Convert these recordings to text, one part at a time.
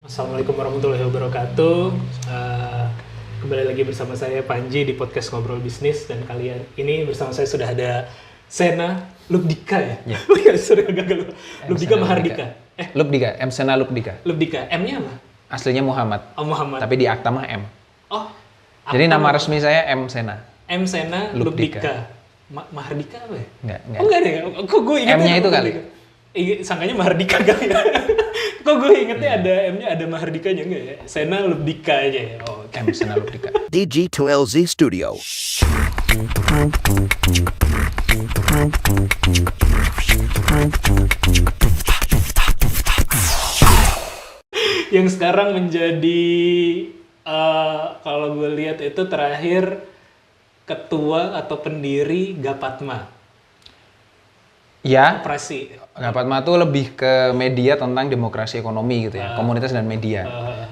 Assalamualaikum warahmatullahi wabarakatuh. Kembali lagi bersama saya Panji di podcast Ngobrol Bisnis, dan kalian ini bersama saya sudah ada Sena Lubdika ya? Ya. Oh iya, sorry gagal. Lubdika Mahardika. Lubdika, M. Sena Lubdika. Lubdika, M-nya apa? Aslinya Muhammad. Oh, Muhammad. Tapi di akta mah M. Oh. Jadi nama resmi saya M. Sena. M. Sena Lubdika. Lubdika. Mahardika apa ya? Enggak. Oh enggak deh, kok gue ingetnya M-nya itu kali. Sangkanya Mahardika kali ya. Kok gue ingetnya ada M-nya, ada Mahardikanya enggak ya? Sena Lubdika aja ya. Oh, okay. M. Sena Lubdika. DG2LZ Studio. Yang sekarang menjadi kalau gue lihat itu terakhir ketua atau pendiri Gapatma. Ya, Operasi. Gapatma itu lebih ke media tentang demokrasi ekonomi gitu ya, komunitas dan media.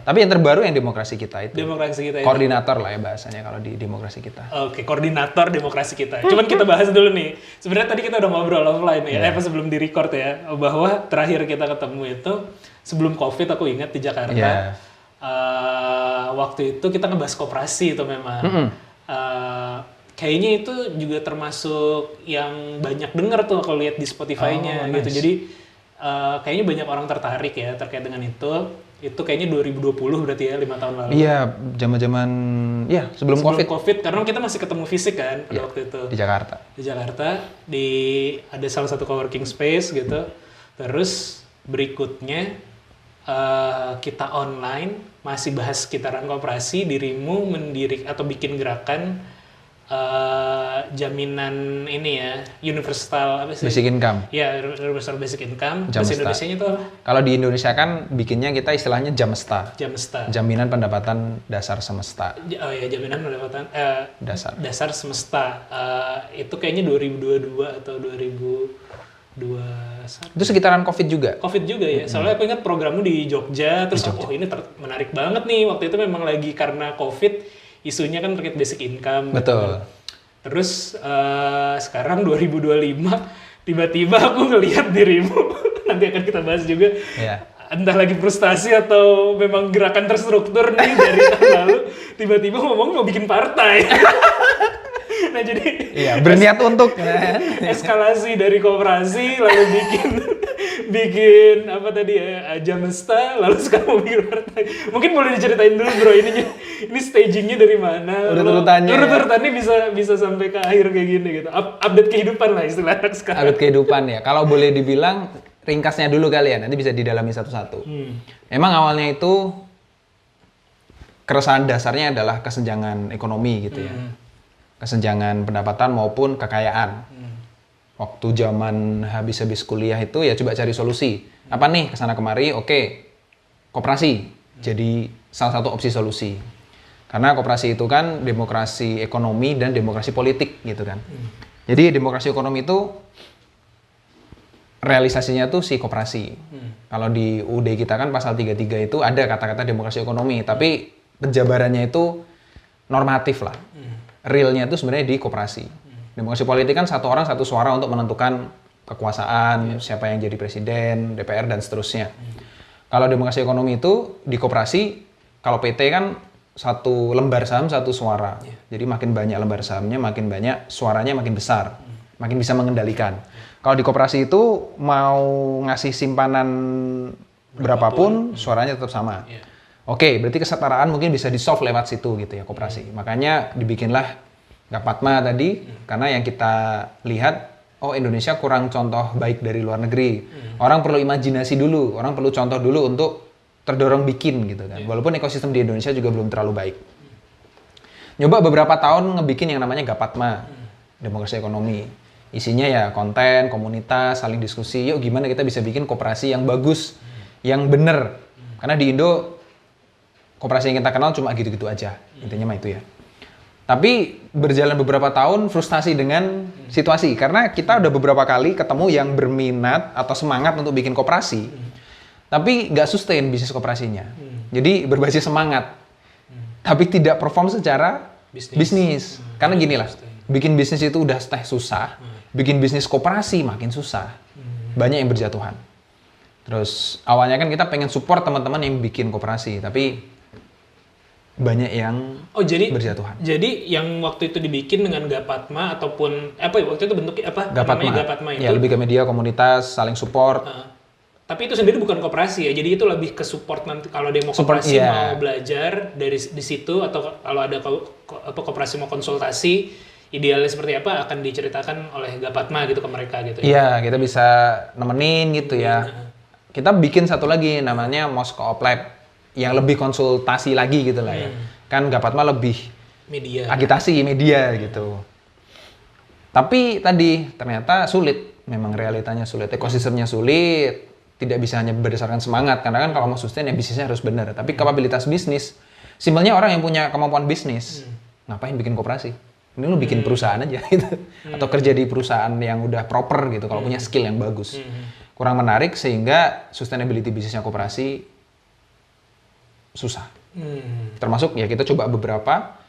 Tapi yang terbaru yang demokrasi kita itu. Demokrasi kita itu. Koordinator lah ya bahasanya kalau di demokrasi kita. Oke, koordinator demokrasi kita. Cuman kita bahas dulu nih. Sebenarnya tadi kita udah ngobrol offline ya, pas sebelum di record ya, bahwa terakhir kita ketemu itu sebelum COVID, aku ingat di Jakarta. Yeah. Waktu itu kita ngebahas koperasi itu memang. Kayaknya itu juga termasuk yang banyak denger tuh kalau lihat di Spotify-nya gitu. Nice. Jadi kayaknya banyak orang tertarik ya terkait dengan itu. Itu kayaknya 2020 berarti ya, 5 tahun lalu. Iya, zaman-zaman ya sebelum COVID Karena kita masih ketemu fisik kan pada waktu itu. di Jakarta. Di Jakarta, ada salah satu coworking space gitu. Terus berikutnya kita online, masih bahas sekitaran koperasi, dirimu mendirikan atau bikin gerakan jaminan ini ya, universal apa sih? Basic income. Ya, universal basic income. Jamsta. Bahasa Indonesianya itu apa? Kalau di Indonesia kan bikinnya kita istilahnya Jamsta. Jamsta. Jaminan pendapatan dasar semesta. Oh ya, jaminan pendapatan Dasar. semesta. Itu kayaknya 2022 atau 2021. Itu sekitaran COVID juga. COVID juga ya. Soalnya aku ingat programmu di Jogja, terus oh ini menarik banget nih. Waktu itu memang lagi karena COVID, isunya kan terkait basic income. Betul. Gitu. Terus sekarang 2025, tiba-tiba aku ngelihat dirimu, nanti akan kita bahas juga. Iya. Entah lagi frustasi atau memang gerakan terstruktur nih dari tahun lalu, tiba-tiba ngomong mau bikin partai. Nah jadi Berniat untuk eskalasi dari koperasi, lalu bikin apa tadi ya, Jamsta, lalu sekarang mau bikin partai. Mungkin boleh diceritain dulu bro, ini stagingnya dari mana? Urut-urutannya bisa sampai ke akhir kayak gini gitu. Update kehidupan lah istilahnya sekarang. Update kehidupan ya. Kalau boleh dibilang ringkasnya dulu kali ya, nanti bisa didalami satu-satu. Emang awalnya itu keresahan dasarnya adalah kesenjangan ekonomi gitu ya. Kesenjangan pendapatan maupun kekayaan. Waktu zaman habis kuliah itu ya coba cari solusi. Apa nih kesana kemari? Oke, koperasi jadi salah satu opsi solusi. Karena koperasi itu kan demokrasi ekonomi dan demokrasi politik gitu kan. Jadi demokrasi ekonomi itu realisasinya tuh si koperasi. Kalau di UUD kita kan pasal 33 itu ada kata-kata demokrasi ekonomi, tapi penjabarannya itu normatif lah. Realnya itu sebenarnya di koperasi. Demokrasi politik kan satu orang satu suara untuk menentukan kekuasaan, siapa yang jadi presiden, DPR dan seterusnya. Kalau demokrasi ekonomi itu di koperasi, kalau PT kan satu lembar saham satu suara. Jadi makin banyak lembar sahamnya, makin banyak suaranya makin besar, makin bisa mengendalikan. Kalau di koperasi itu mau ngasih simpanan berapapun, suaranya tetap sama. Oke, berarti kesetaraan mungkin bisa di-solve lewat situ gitu ya, koperasi. Makanya dibikinlah Gapatma tadi, karena yang kita lihat, oh Indonesia kurang contoh baik dari luar negeri. Orang perlu imajinasi dulu, orang perlu contoh dulu untuk terdorong bikin gitu kan. Walaupun ekosistem di Indonesia juga belum terlalu baik. Nyoba beberapa tahun ngebikin yang namanya Gapatma, demokrasi ekonomi. Isinya ya konten, komunitas, saling diskusi, yuk gimana kita bisa bikin koperasi yang bagus, yang bener. Karena di Indo, koperasi yang kita kenal cuma gitu-gitu aja, intinya mah itu ya. Tapi berjalan beberapa tahun frustasi dengan situasi, karena kita udah beberapa kali ketemu yang berminat atau semangat untuk bikin koperasi, tapi nggak sustain bisnis koperasinya. Jadi berbasis semangat, tapi tidak perform secara bisnis. Karena gini lah, bikin bisnis itu udah susah, bikin bisnis koperasi makin susah, banyak yang berjatuhan. Terus awalnya kan kita pengen support teman-teman yang bikin koperasi, tapi banyak yang Oh jadi berjatuhan. Jadi yang waktu itu dibikin dengan Gapatma ataupun apa ya waktu itu bentuknya apa? Gapatma. Namanya Gapatma itu. Ya, lebih ke media komunitas, saling support. Tapi itu sendiri bukan koperasi ya. Jadi itu lebih ke support nanti kalau dia mau Support, koperasi iya. mau belajar dari di situ atau kalau ada koperasi mau konsultasi idealnya seperti apa akan diceritakan oleh Gapatma gitu ke mereka gitu ya. Iya, kita bisa nemenin gitu ya. Kita bikin satu lagi namanya Moscow Lab yang lebih konsultasi lagi gitu lah ya. Kan Gapatma lebih Media. agitasi media gitu. Tapi tadi ternyata sulit, memang realitanya sulit, ekosistemnya sulit, tidak bisa hanya berdasarkan semangat karena kan kalau mau sustain ya bisnisnya harus benar. Tapi kapabilitas bisnis, simpelnya orang yang punya kemampuan bisnis, ngapain bikin koperasi? Ini lu bikin perusahaan aja gitu. Atau kerja di perusahaan yang udah proper gitu kalau punya skill yang bagus. Kurang menarik sehingga sustainability bisnisnya koperasi susah. Termasuk ya kita coba beberapa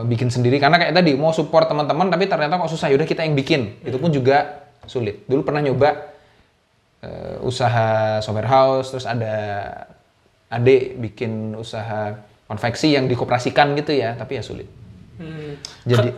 bikin sendiri karena kayak tadi mau support teman-teman tapi ternyata kok susah, yaudah kita yang bikin. Itu pun juga sulit. Dulu pernah nyoba usaha software house, terus ada adik bikin usaha konveksi yang dikoperasikan gitu ya, tapi ya sulit. Jadi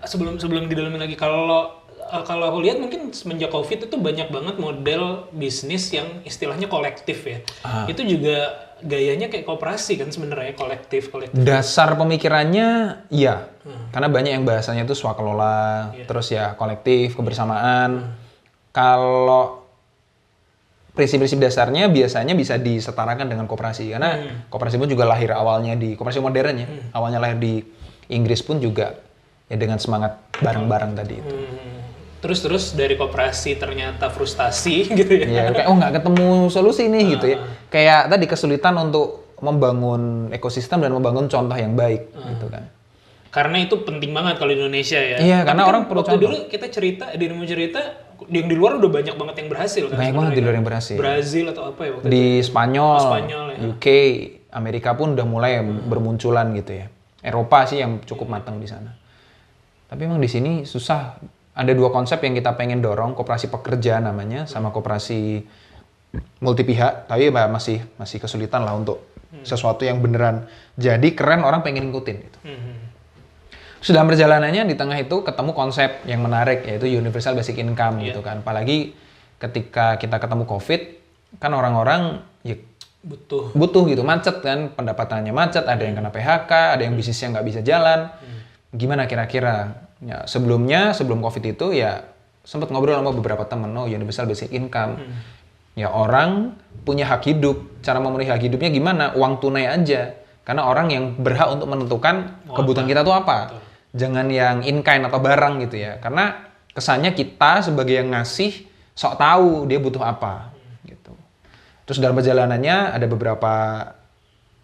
sebelum didalamin lagi kalau aku lihat mungkin semenjak COVID itu banyak banget model bisnis yang istilahnya kolektif ya. Itu juga gayanya kayak koperasi kan sebenarnya kolektif. Dasar pemikirannya iya. Karena banyak yang bahasanya itu swakelola, terus ya kolektif, kebersamaan. Kalau prinsip-prinsip dasarnya biasanya bisa disetarakan dengan koperasi karena koperasi pun juga lahir awalnya di koperasi modern ya. Awalnya lahir di Inggris pun juga ya dengan semangat bareng-bareng tadi itu. Terus dari koperasi ternyata frustasi gitu ya. Iya, kayak nggak ketemu solusi nih gitu ya. Kayak tadi kesulitan untuk membangun ekosistem dan membangun contoh yang baik gitu kan. Karena itu penting banget kalau di Indonesia ya. Iya, Tapi karena kan orang perlu waktu contoh. dulu kita cerita, Dirimu cerita yang di luar udah banyak banget yang berhasil kan. Banyak banget di luar yang berhasil. Brazil atau apa ya waktu Di itu. Spanyol, Spanyol ya. UK, Amerika pun udah mulai bermunculan gitu ya. Eropa sih yang cukup matang di sana. Tapi emang di sini susah. Ada dua konsep yang kita pengen dorong, koperasi pekerja namanya, sama koperasi multi pihak. Tapi ya masih kesulitan lah untuk sesuatu yang beneran jadi keren orang pengen ngikutin gitu. Sudah perjalanannya di tengah itu ketemu konsep yang menarik yaitu universal basic income gitu kan. Apalagi ketika kita ketemu COVID, kan orang-orang ya butuh gitu, macet kan, pendapatannya macet, ada yang kena PHK, ada yang bisnisnya nggak bisa jalan. Gimana kira-kira? Ya, sebelum COVID itu ya sempat ngobrol sama beberapa temen, universal basic income. Ya orang punya hak hidup, cara memenuhi hak hidupnya gimana? Uang tunai aja. Karena orang yang berhak untuk menentukan kebutuhan kita tuh apa. Jangan yang in kind atau barang gitu ya. Karena kesannya kita sebagai yang ngasih sok tahu dia butuh apa gitu. Terus dalam perjalanannya ada beberapa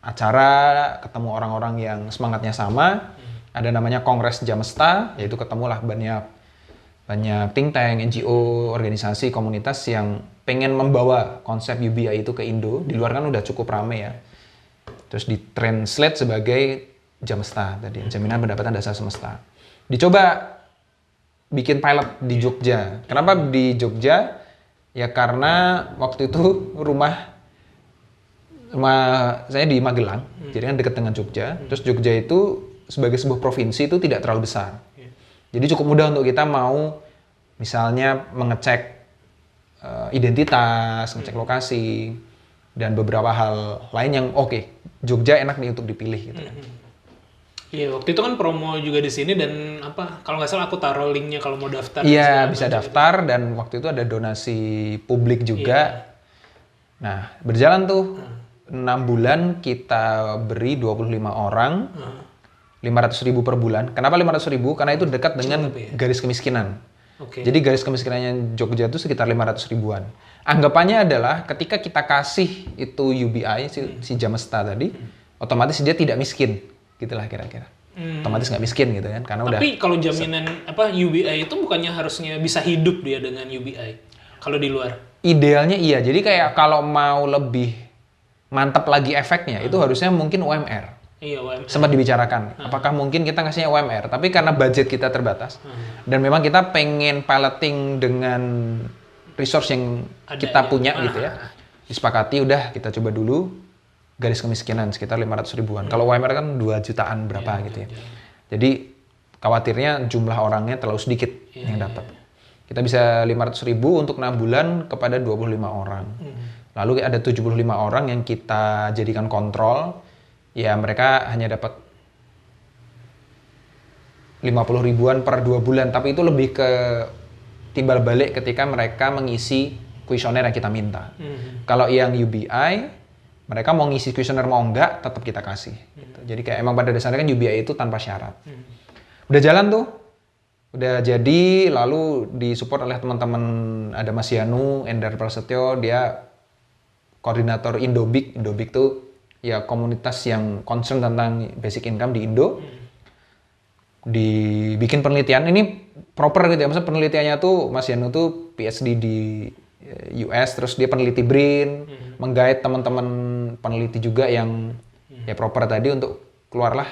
acara, ketemu orang-orang yang semangatnya sama. Ada namanya Kongres Jamesta, yaitu ketemulah banyak think tank, NGO, organisasi, komunitas yang pengen membawa konsep UBI itu ke Indo. Di luar kan udah cukup rame ya. Terus ditranslate sebagai Jamesta tadi, jaminan pendapatan dasar semesta. Dicoba bikin pilot di Jogja. Kenapa di Jogja? Ya karena waktu itu rumah saya di Magelang, jadi kan dekat dengan Jogja. Terus Jogja itu sebagai sebuah provinsi itu tidak terlalu besar. Jadi cukup mudah untuk kita mau misalnya mengecek identitas, ngecek lokasi, dan beberapa hal lain yang Jogja enak nih untuk dipilih gitu kan. Iya, waktu itu kan promo juga di sini dan kalau nggak salah aku taruh linknya kalau mau daftar. Iya, bisa daftar dan waktu itu ada donasi publik juga. Nah, berjalan tuh 6 bulan kita beri 25 orang. 500.000 per bulan. Kenapa 500.000? Karena itu dekat dengan garis kemiskinan. Jadi garis kemiskinannya Jogja itu sekitar 500 ribuan. Anggapannya adalah ketika kita kasih itu UBI, si Jamesta tadi, otomatis dia tidak miskin. Gitulah kira-kira. Otomatis nggak miskin gitu kan. Karena Tapi kalau jaminan UBI itu bukannya harusnya bisa hidup dia dengan UBI? Kalau di luar? Idealnya iya. Jadi kayak kalau mau lebih mantap lagi efeknya, itu harusnya mungkin UMR. Iya, UMR. Sempat dibicarakan, apakah mungkin kita ngasihnya UMR, tapi karena budget kita terbatas, dan memang kita pengen piloting dengan resource yang kita punya gitu ya, disepakati udah kita coba dulu garis kemiskinan sekitar 500 ribuan. Kalau UMR kan 2 jutaan berapa gitu ya. Jadi khawatirnya jumlah orangnya terlalu sedikit yang dapat. Kita bisa 500 ribu untuk 6 bulan kepada 25 orang. Lalu ada 75 orang yang kita jadikan kontrol, ya mereka hanya dapat 50 ribuan per 2 bulan, tapi itu lebih ke timbal balik ketika mereka mengisi kuesioner yang kita minta. Kalau yang UBI, mereka mau ngisi kuesioner mau enggak, tetap kita kasih. Gitu. Jadi kayak emang pada dasarnya kan UBI itu tanpa syarat. Udah jalan tuh, udah jadi, lalu disupport oleh teman-teman, ada Mas Yanu, Endar Prasetyo, dia koordinator Indobik. Indobik tuh ya komunitas yang concern tentang basic income di Indo. Dibikin penelitian, ini proper gitu ya, maksudnya penelitiannya tuh Mas Yanu tuh PhD di US, terus dia peneliti BRIN, menggait teman-teman peneliti juga yang ya proper tadi untuk keluarlah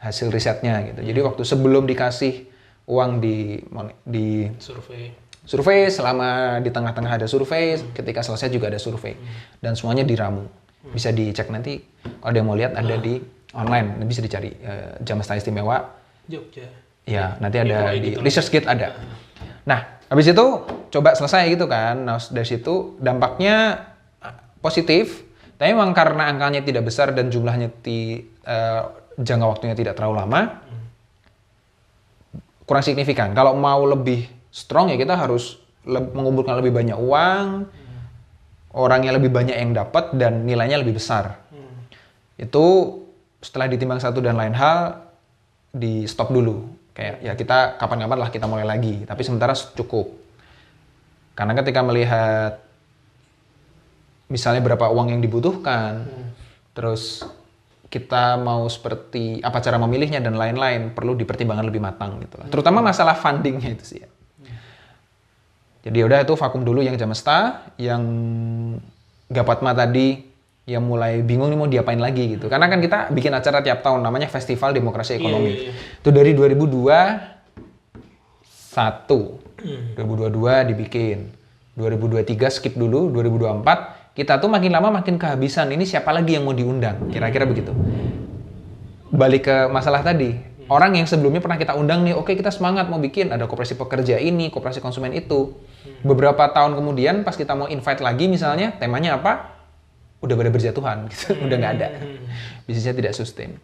hasil risetnya gitu. Jadi waktu sebelum dikasih uang di survei, selama di tengah-tengah ada survei, ketika selesai juga ada survei, dan semuanya diramu. Bisa dicek nanti kalau ada yang mau lihat, ada di online, bisa dicari Jamesta Istimewa Jogja. Ya, nanti ada di ResearchGate ada. Nah, habis itu coba selesai gitu kan. Nah, dari situ dampaknya positif, tapi memang karena angkanya tidak besar dan jumlahnya jangka waktunya tidak terlalu lama, kurang signifikan. Kalau mau lebih strong ya kita harus mengumpulkan lebih banyak uang, orangnya lebih banyak yang dapat dan nilainya lebih besar. Itu setelah ditimbang satu dan lain hal, di stop dulu. Kayak ya kita kapan-kapan lah kita mulai lagi. Tapi sementara cukup. Karena ketika melihat misalnya berapa uang yang dibutuhkan, terus kita mau seperti apa cara memilihnya dan lain-lain, perlu dipertimbangkan lebih matang gitu lah. Terutama masalah fundingnya itu sih ya. Jadi udah itu vakum dulu yang Jamesta, yang Gapatma tadi yang mulai bingung nih mau diapain lagi gitu. Karena kan kita bikin acara tiap tahun namanya Festival Demokrasi Ekonomi. Itu dari 2022 dibikin. 2023 skip dulu, 2024 kita tuh makin lama makin kehabisan. Ini siapa lagi yang mau diundang? Kira-kira begitu. Balik ke masalah tadi. Orang yang sebelumnya pernah kita undang nih, oke kita semangat mau bikin, ada koperasi pekerja ini, koperasi konsumen itu. Beberapa tahun kemudian pas kita mau invite lagi misalnya, temanya apa? Udah pada berjatuhan gitu, udah nggak ada. Bisnisnya tidak sustain.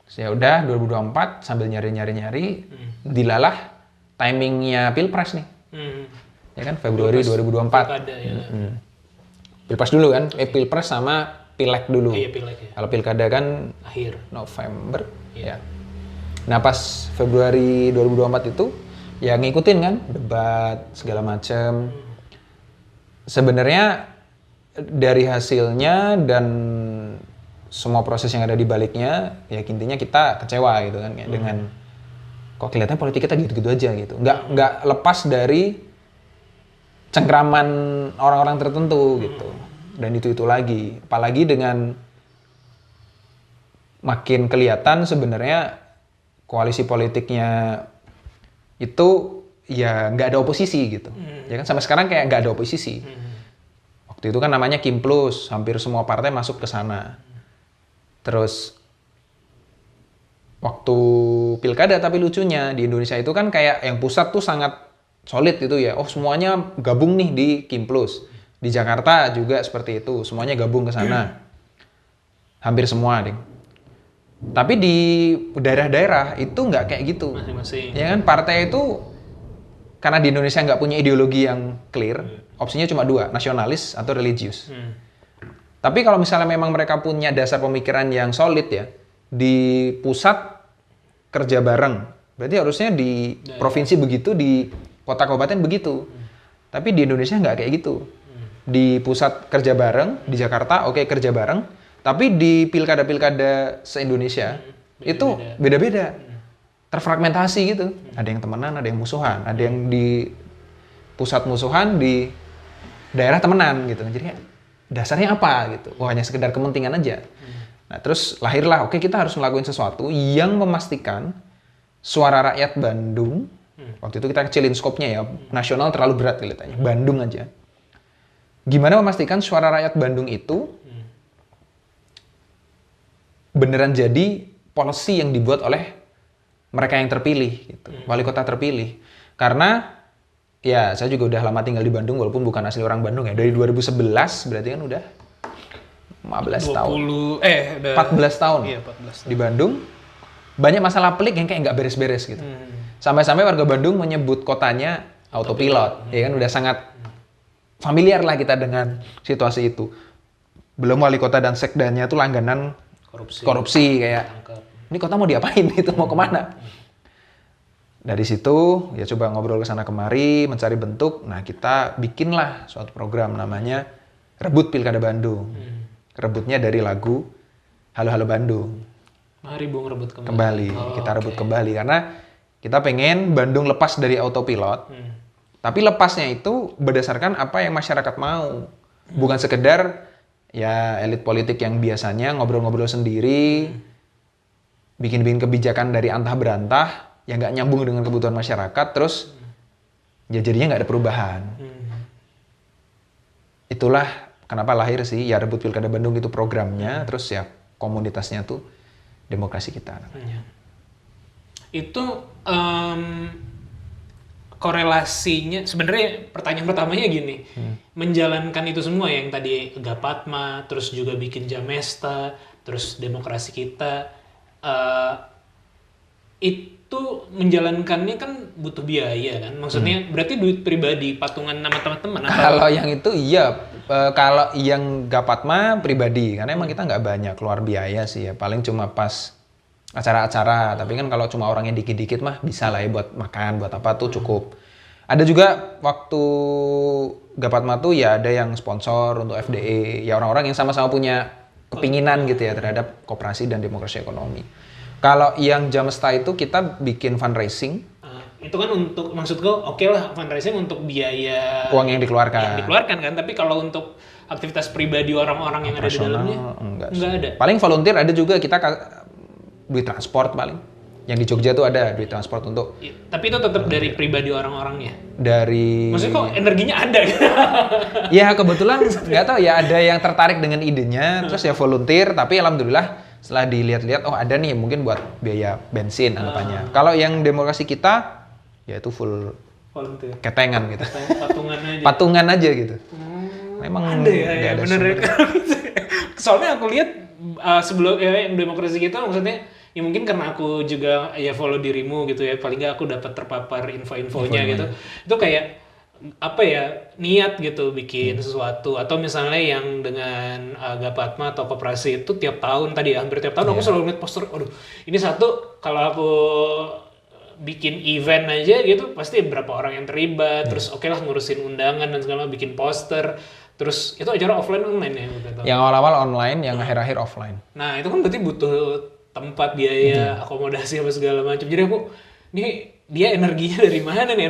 Terus ya udah 2024 sambil nyari-nyari, dilalah timingnya Pilpres nih. Ya kan Februari 2024. Pilkada, ya. Pilpres dulu kan, Pilpres sama Pileg dulu. Iya, Pileg ya. Kalau Pilkada kan Akhir. November. Iya. Ya. Nah pas Februari 2024 itu ya ngikutin kan debat segala macem. Sebenarnya dari hasilnya dan semua proses yang ada di baliknya, ya intinya kita kecewa gitu kan, kayak dengan kok kelihatannya politik kita gitu-gitu aja gitu, nggak lepas dari cengkraman orang-orang tertentu gitu, dan itu lagi, apalagi dengan makin kelihatan sebenarnya koalisi politiknya itu ya nggak ada oposisi gitu, ya kan sampai sekarang kayak nggak ada oposisi. Waktu itu kan namanya Kim Plus, hampir semua partai masuk ke sana. Terus waktu pilkada, tapi lucunya di Indonesia itu kan kayak yang pusat tuh sangat solid gitu ya. Oh semuanya gabung nih di Kim Plus. Di Jakarta juga seperti itu, semuanya gabung ke sana. Hampir semua deh. Tapi di daerah-daerah itu nggak kayak gitu. Masing-masing. Ya kan partai itu karena di Indonesia nggak punya ideologi yang clear, opsinya cuma dua, nasionalis atau religius. Tapi kalau misalnya memang mereka punya dasar pemikiran yang solid ya, di pusat kerja bareng, berarti harusnya di provinsi begitu, di kota kabupaten begitu. Tapi di Indonesia nggak kayak gitu. Di pusat kerja bareng, di Jakarta oke kerja bareng, tapi di pilkada-pilkada se-Indonesia itu beda-beda. Terfragmentasi gitu. Ada yang temenan, ada yang musuhan, ada yang di pusat musuhan, di daerah temenan gitu. Jadi dasarnya apa gitu? Oh hanya sekedar kepentingan aja. Nah terus lahirlah, oke kita harus ngelakuin sesuatu yang memastikan suara rakyat Bandung, waktu itu kita kecilin skopnya ya, nasional terlalu berat kelihatannya, Bandung aja. gimana memastikan suara rakyat Bandung itu beneran jadi policy yang dibuat oleh mereka yang terpilih, gitu. Wali kota terpilih. Karena ya saya juga udah lama tinggal di Bandung walaupun bukan asli orang Bandung ya. Dari 2011 berarti kan udah 15 tahun. 14 tahun. Iya, 14 tahun. Di Bandung banyak masalah pelik yang kayak nggak beres-beres gitu. Sampai-sampai warga Bandung menyebut kotanya autopilot. Ya kan udah sangat familiar lah kita dengan situasi itu. Belum wali kota dan sekdanya tuh langganan korupsi kayak ini kota mau diapain itu mau kemana? Dari situ ya coba ngobrol ke sana kemari, mencari bentuk. Nah kita bikinlah suatu program namanya Rebut Pilkada Bandung. Rebutnya dari lagu Halo Halo Bandung. Mari Bung rebut kembali. Kita rebut kembali karena kita pengen Bandung lepas dari autopilot. Tapi lepasnya itu berdasarkan apa yang masyarakat mau. Bukan sekedar ya elit politik yang biasanya ngobrol-ngobrol sendiri, bikin-bikin kebijakan dari antah berantah yang nggak nyambung dengan kebutuhan masyarakat, terus ya jadinya nggak ada perubahan. Itulah kenapa lahir sih ya Rebut Pilkada Bandung itu programnya, terus ya komunitasnya tuh demokrasi kita. Itu korelasinya sebenarnya pertanyaan pertamanya gini, menjalankan itu semua yang tadi Gapatma, terus juga bikin Jamesta, terus demokrasi kita, itu menjalankannya kan butuh biaya kan, maksudnya berarti duit pribadi, patungan nama teman-teman. Kalau yang itu iya, kalau yang Gapatma pribadi, karena emang kita nggak banyak keluar biaya sih ya, paling cuma pas acara-acara, tapi kan kalau cuma orangnya dikit-dikit mah bisa lah ya buat makan, buat apa tuh cukup. Ada juga waktu Gapatma tuh ya ada yang sponsor untuk FDE, ya orang-orang yang sama-sama punya kepinginan gitu ya terhadap koperasi dan demokrasi ekonomi. Kalau yang Jamesta itu kita bikin fundraising. Itu kan untuk, maksudku oke lah fundraising untuk biaya uang yang dikeluarkan. Yang dikeluarkan kan, tapi kalau untuk aktivitas pribadi orang-orang yang ada di dalamnya enggak ada. Paling volunteer ada juga kita duit transport paling. Yang di Jogja tuh ada duit transport untuk. Tapi itu tetap dari pribadi orang-orangnya. Dari. Maksudnya kok energinya ada? Ya kebetulan nggak tahu ya ada yang tertarik dengan idenya, terus ya volunteer. Tapi alhamdulillah setelah dilihat-lihat oh ada nih mungkin buat biaya bensin anggapannya. Kalau yang demokrasi kita ya itu full volunteer. Ketengan gitu. Patungan aja. Patungan aja gitu. Memang ada ya, ada bener. Soalnya aku lihat sebelum yang demokrasi kita maksudnya ya mungkin karena aku juga ya follow dirimu gitu ya, paling nggak aku dapat terpapar info-infonya gitu. Itu kayak apa ya, niat gitu bikin sesuatu, atau misalnya yang dengan Gapatma atau koperasi itu tiap tahun tadi ya, hampir tiap tahun aku selalu ngeliat poster, aduh ini satu kalau aku bikin event aja gitu pasti berapa orang yang terlibat, terus oke lah ngurusin undangan dan segala, bikin poster. Terus itu acara offline online ya? Yang awal-awal online, yang akhir-akhir offline. Nah itu kan berarti butuh tempat, biaya, akomodasi apa segala macam. Jadi aku, nih dia energinya dari mana nih?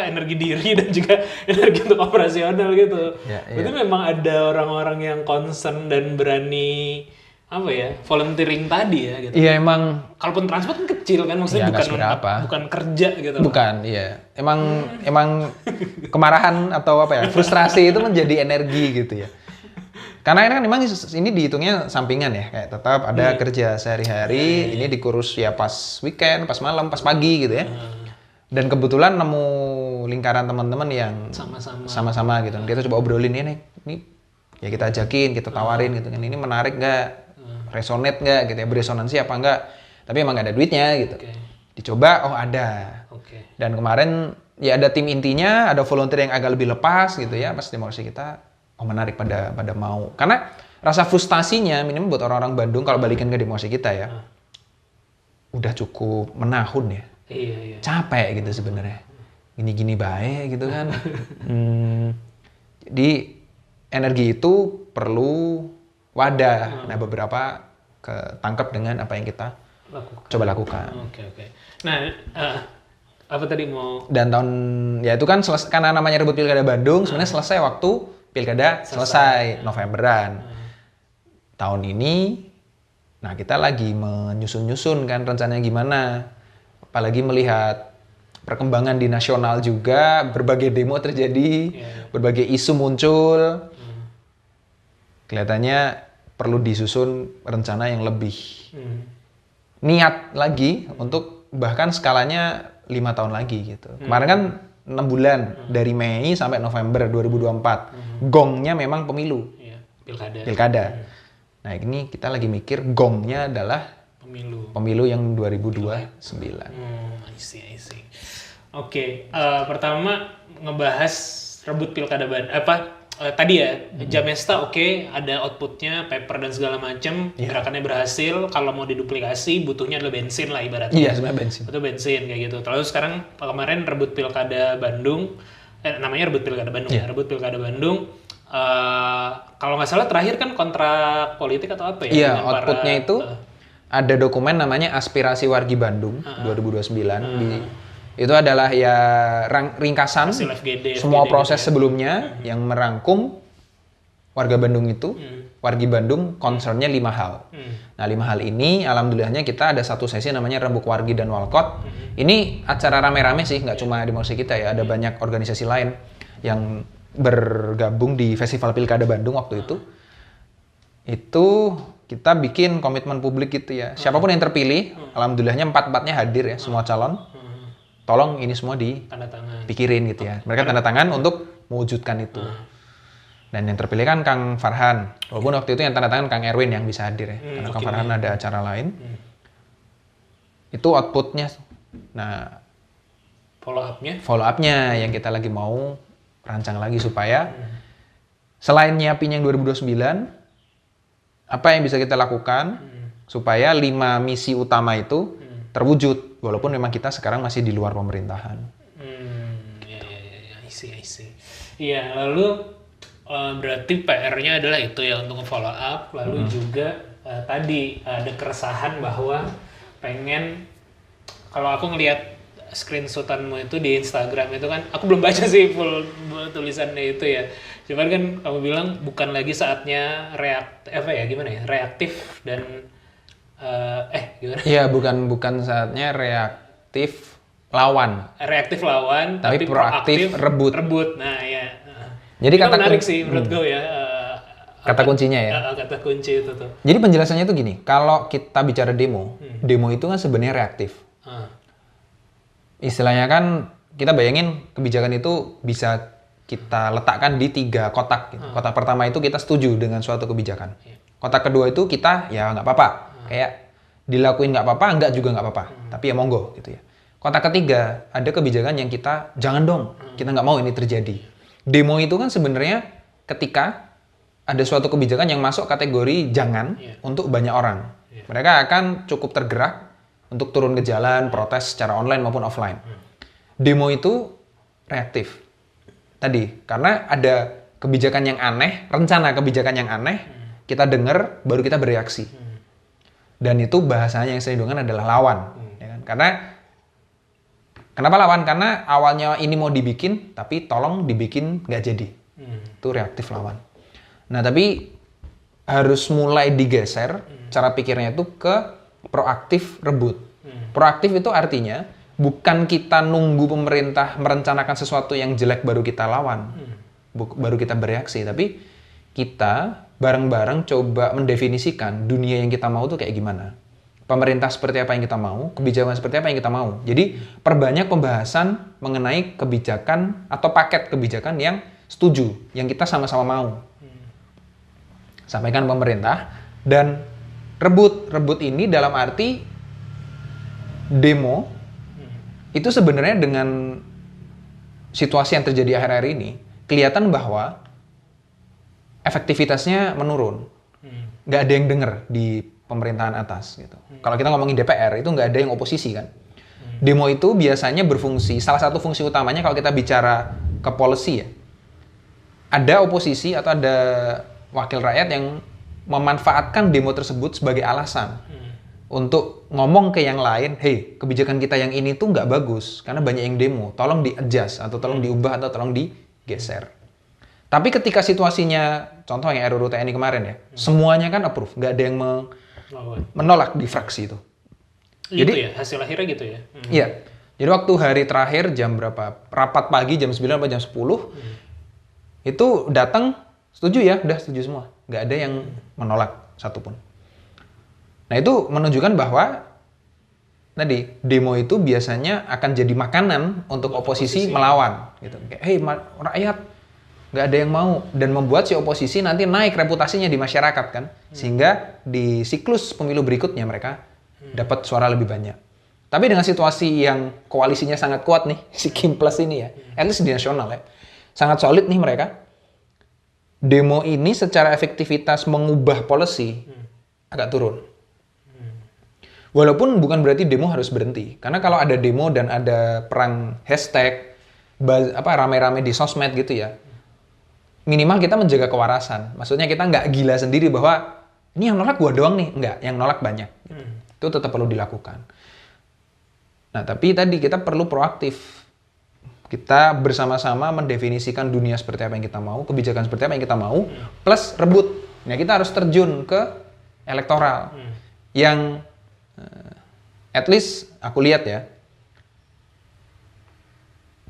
Energi diri dan juga energi untuk operasional gitu. Berarti memang ada orang-orang yang concern dan berani volunteering tadi ya gitu. Iya emang. Kalaupun transport kan kecil kan, maksudnya bukan kerja gitu. Bukan, iya. Emang kemarahan atau frustrasi itu menjadi energi gitu ya. Karena kan memang ini dihitungnya sampingan ya, kayak tetap ada kerja sehari-hari, ini dikurus ya pas weekend, pas malam, pas pagi gitu ya. Dan kebetulan nemu lingkaran teman-teman yang sama-sama gitu. Kita coba obrolin ini ya kita ajakin, kita tawarin gitu kan. Ini menarik nggak? Resonate nggak gitu ya, beresonansi apa nggak, tapi emang nggak ada duitnya gitu. Dicoba, oh ada. Dan kemarin ya ada tim intinya, ada volunteer yang agak lebih lepas gitu ya, pas demokrasi kita, oh menarik pada mau. Karena rasa frustasinya minimum buat orang-orang Bandung kalau balikin ke demokrasi kita ya, udah cukup menahun ya. Iya. Capek gitu sebenarnya, gini-gini baik gitu kan. Jadi energi itu perlu wadah. Nah beberapa ketangkep dengan apa yang kita coba lakukan. Oke. Nah apa tadi mau? Dan tahun ya itu kan karena namanya Rebut Pilkada Bandung sebenarnya selesai waktu pilkada selesai Novemberan. Tahun ini, nah kita lagi menyusun kan rencananya gimana. Apalagi melihat perkembangan di nasional juga, berbagai demo terjadi, berbagai isu muncul. Kelihatannya perlu disusun rencana yang lebih niat lagi untuk bahkan skalanya 5 tahun lagi gitu. Kemarin kan 6 bulan dari Mei sampai November 2024. Gongnya memang pemilu. Iya, pilkada. Pilkada. Nah, ini kita lagi mikir gongnya adalah pemilu yang 2029. I see. Oke, pertama ngebahas rebut pilkada tadi ya, Jamesta ada outputnya, paper dan segala macam, gerakannya berhasil. Kalau mau diduplikasi, butuhnya adalah bensin lah ibaratnya. Iya, sebenarnya bensin. Itu bensin kayak gitu. Terus sekarang kemarin rebut pilkada Bandung, namanya rebut pilkada Bandung ya, rebut pilkada Bandung. Kalau nggak salah terakhir kan kontrak politik atau apa ya? Iya, outputnya itu ada dokumen namanya Aspirasi Wargi Bandung 2029. Itu adalah ya ringkasan FGD, semua FGD proses gitu ya. sebelumnya yang merangkum warga Bandung itu, wargi Bandung concernnya 5 hal. Nah, 5 hal ini alhamdulillahnya kita ada satu sesi namanya Rembuk Wargi dan Walkot. Ini acara rame-rame sih, nggak cuma Demokrasi Kita ya, ada banyak organisasi lain yang bergabung di Festival Pilkada Bandung waktu itu. Itu kita bikin komitmen publik gitu ya. Siapapun yang terpilih, alhamdulillahnya 4-4-nya hadir ya, semua calon. Tolong ini semua dipikirin gitu ya. Mereka tanda tangan untuk mewujudkan itu. Dan yang terpilih kan Kang Farhan. Walaupun waktu itu yang tanda tangan Kang Erwin yang bisa hadir ya. Karena Kang Farhan ada acara lain. Itu outputnya. Nah, follow up-nya yang kita lagi mau rancang lagi supaya selain nyiapin yang 2029, apa yang bisa kita lakukan supaya 5 misi utama itu terwujud, walaupun memang kita sekarang masih di luar pemerintahan. I see. Iya, lalu berarti PR-nya adalah itu ya untuk follow up, lalu juga tadi ada keresahan bahwa pengen, kalau aku ngelihat screenshotanmu itu di Instagram itu kan, aku belum baca sih full tulisannya itu ya. Cuman kan kamu bilang bukan lagi saatnya reaktif dan gimana? Iya, bukan saatnya reaktif lawan. Tapi proaktif rebut. Nah, ya. Jadi kata menarik sih menurut gue ya. Kata kuncinya ya. Kata kunci itu tuh. Jadi penjelasannya tuh gini, kalau kita bicara demo itu kan sebenarnya reaktif. Istilahnya kan kita bayangin kebijakan itu bisa kita letakkan di 3 kotak. Gitu. Kotak pertama itu kita setuju dengan suatu kebijakan. Kotak kedua itu kita ya nggak apa-apa. Kayak dilakuin nggak apa-apa, enggak juga nggak apa-apa. Tapi ya monggo gitu ya. Kotak ketiga, ada kebijakan yang kita jangan dong, kita nggak mau ini terjadi. Demo itu kan sebenarnya ketika ada suatu kebijakan yang masuk kategori jangan untuk banyak orang. Mereka akan cukup tergerak untuk turun ke jalan, protes secara online maupun offline. Demo itu reaktif. Tadi, karena ada kebijakan yang aneh, rencana kebijakan yang aneh, kita dengar, baru kita bereaksi. Dan itu bahasanya yang saya hidungkan adalah lawan. Ya kan? Karena, kenapa lawan? Karena awalnya ini mau dibikin, tapi tolong dibikin nggak jadi. Itu reaktif lawan. Nah, tapi harus mulai digeser cara pikirnya itu ke proaktif rebut. Proaktif itu artinya bukan kita nunggu pemerintah merencanakan sesuatu yang jelek baru kita lawan, baru kita bereaksi, tapi kita bareng-bareng coba mendefinisikan dunia yang kita mau tuh kayak gimana. Pemerintah seperti apa yang kita mau, kebijakan seperti apa yang kita mau. Jadi perbanyak pembahasan mengenai kebijakan atau paket kebijakan yang setuju, yang kita sama-sama mau. Sampaikan pemerintah dan rebut ini dalam arti demo itu sebenarnya dengan situasi yang terjadi akhir-akhir ini kelihatan bahwa efektivitasnya menurun. Nggak ada yang dengar di pemerintahan atas gitu. Kalau kita ngomongin DPR itu nggak ada yang oposisi kan. Demo itu biasanya berfungsi, salah satu fungsi utamanya kalau kita bicara ke policy ya, ada oposisi atau ada wakil rakyat yang memanfaatkan demo tersebut sebagai alasan untuk ngomong ke yang lain, hey, kebijakan kita yang ini tuh nggak bagus karena banyak yang demo, tolong di-adjust atau tolong diubah atau tolong digeser. Tapi ketika situasinya, contoh yang RUU TNI kemarin ya, semuanya kan approve, nggak ada yang menolak di fraksi itu. Jadi ya, hasil akhirnya gitu ya. Iya. Jadi waktu hari terakhir jam berapa? Rapat pagi jam 9 atau jam 10 itu datang setuju ya, udah setuju semua. Nggak ada yang menolak satupun. Nah itu menunjukkan bahwa tadi demo itu biasanya akan jadi makanan untuk oposisi melawan. Gitu. Kayak, hey rakyat, nggak ada yang mau. Dan membuat si oposisi nanti naik reputasinya di masyarakat kan. Sehingga di siklus pemilu berikutnya mereka dapat suara lebih banyak. Tapi dengan situasi yang koalisinya sangat kuat nih, si Kim Plus ini ya, at least di nasional ya, sangat solid nih mereka. Demo ini secara efektivitas mengubah policy agak turun. Walaupun bukan berarti demo harus berhenti. Karena kalau ada demo dan ada perang hashtag, rame-rame di sosmed gitu ya, minimal kita menjaga kewarasan. Maksudnya kita nggak gila sendiri bahwa ini yang nolak gua doang nih. Nggak, yang nolak banyak. Gitu. Itu tetap perlu dilakukan. Nah, tapi tadi kita perlu proaktif. Kita bersama-sama mendefinisikan dunia seperti apa yang kita mau, kebijakan seperti apa yang kita mau, plus rebut. Nah, kita harus terjun ke elektoral. Yang, at least aku lihat ya,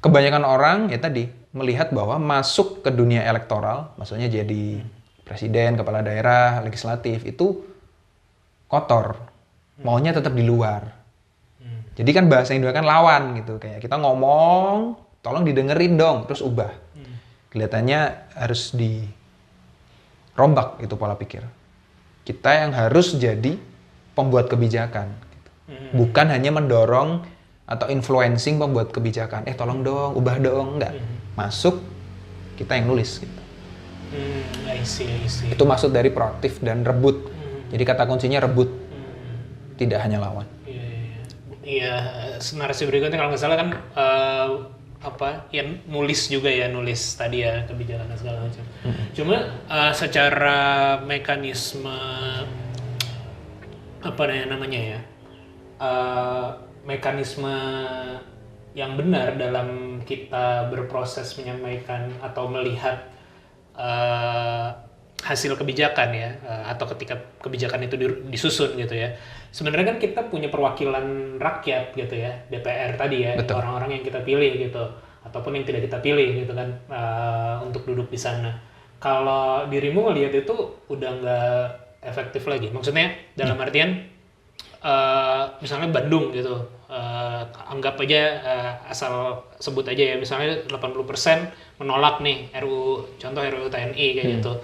kebanyakan orang ya tadi, melihat bahwa masuk ke dunia elektoral, maksudnya jadi presiden, kepala daerah, legislatif, itu kotor. Maunya tetap di luar. Jadi kan bahasa Indo kan lawan gitu, kayak kita ngomong, tolong didengerin dong, terus ubah. Kelihatannya harus dirombak itu pola pikir. Kita yang harus jadi pembuat kebijakan, gitu. Bukan hanya mendorong atau influencing pembuat kebijakan. Tolong dong, ubah dong, enggak. Masuk, kita yang nulis. Gitu. I see. Itu maksud dari proaktif dan rebut. Jadi kata kuncinya rebut, tidak hanya lawan. Iya, narasi berikutnya kalau nggak salah kan nulis juga ya, nulis tadi ya kebijakan dan segala macam. Cuma secara mekanisme mekanisme yang benar dalam kita berproses menyampaikan atau melihat hasil kebijakan ya, atau ketika kebijakan itu disusun gitu ya. Sebenarnya kan kita punya perwakilan rakyat gitu ya, DPR tadi ya, Betul. Orang-orang yang kita pilih gitu, ataupun yang tidak kita pilih gitu kan, untuk duduk di sana. Kalau dirimu ngelihat itu udah nggak efektif lagi, maksudnya dalam artian misalnya Bandung gitu, anggap aja asal sebut aja ya, misalnya 80% menolak nih contoh RUU TNI kayak gitu.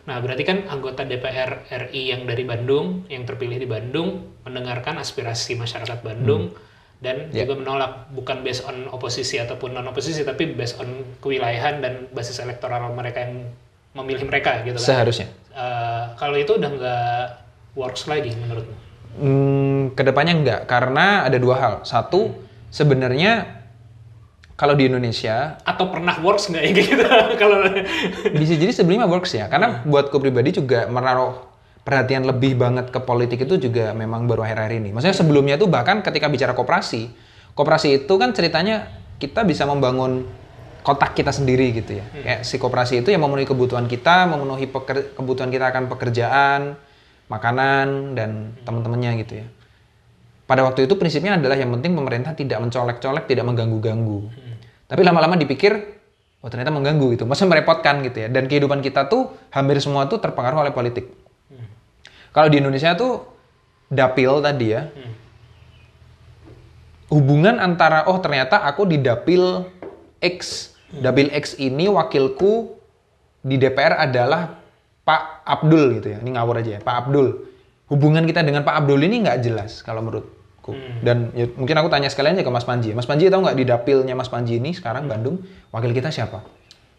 Nah, berarti kan anggota DPR RI yang dari Bandung, yang terpilih di Bandung, mendengarkan aspirasi masyarakat Bandung, dan juga menolak, bukan based on oposisi ataupun non-oposisi, tapi based on kewilayahan dan basis elektoral mereka yang memilih mereka, gitu kan? Seharusnya. Kalau itu udah nggak works lagi menurutmu? Kedepannya enggak, karena ada dua hal. Satu, sebenarnya kalau di Indonesia atau pernah works nggak ya gitu? Kalau bisa jadi sebelumnya works ya, karena buatku pribadi juga menaruh perhatian lebih banget ke politik itu juga memang baru akhir-akhir ini. Maksudnya sebelumnya tuh bahkan ketika bicara koperasi itu kan ceritanya kita bisa membangun kotak kita sendiri gitu ya. Kayak si koperasi itu yang memenuhi kebutuhan kita, memenuhi kebutuhan kita akan pekerjaan, makanan, dan teman-temannya gitu ya. Pada waktu itu prinsipnya adalah yang penting pemerintah tidak mencolek-colek, tidak mengganggu-ganggu. Tapi lama-lama dipikir, ternyata mengganggu gitu. Maksudnya merepotkan gitu ya. Dan kehidupan kita tuh hampir semua tuh terpengaruh oleh politik. Kalau di Indonesia tuh dapil tadi ya, hubungan antara ternyata aku di dapil X, dapil X ini wakilku di DPR adalah Pak Abdul gitu ya. Ini ngawur aja ya, Pak Abdul. Hubungan kita dengan Pak Abdul ini nggak jelas kalau menurutku. Dan ya, mungkin aku tanya sekalian aja ke Mas Panji. Mas Panji tahu nggak di dapilnya Mas Panji ini sekarang Bandung, wakil kita siapa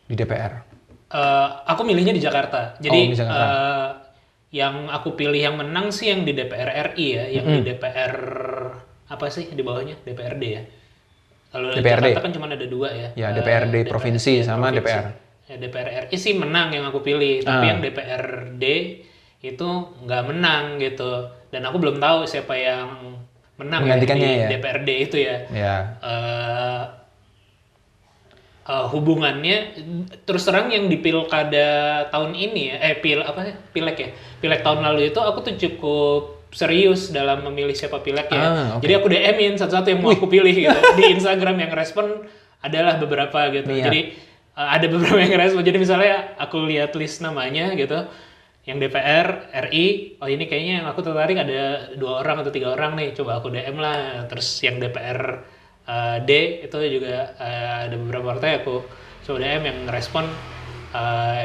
di DPR? Aku milihnya di Jakarta. Jadi di Jakarta. Yang aku pilih yang menang sih yang di DPR RI ya, yang di DPR apa sih di bawahnya, DPRD ya. Kalau di Jakarta kan cuma ada dua ya. Ya, DPRD provinsi sama provinsi. DPR. Ya, DPR RI sih menang yang aku pilih, tapi yang DPRD itu nggak menang gitu. Dan aku belum tahu siapa yang menang ya di DPRD itu ya. Hubungannya terus terang yang di pilkada tahun ini ya, pilek tahun lalu itu aku tuh cukup serius dalam memilih siapa pileknya. Okay. Jadi aku DM-in satu-satu yang mau aku pilih gitu. Di Instagram yang respon adalah beberapa gitu. Niat. Jadi ada beberapa yang respon. Jadi misalnya aku lihat list namanya gitu, yang DPR, RI, oh ini kayaknya yang aku tertarik ada 2 orang atau 3 orang nih, coba aku DM lah. Terus yang DPR D itu juga ada beberapa partai aku coba DM yang respon.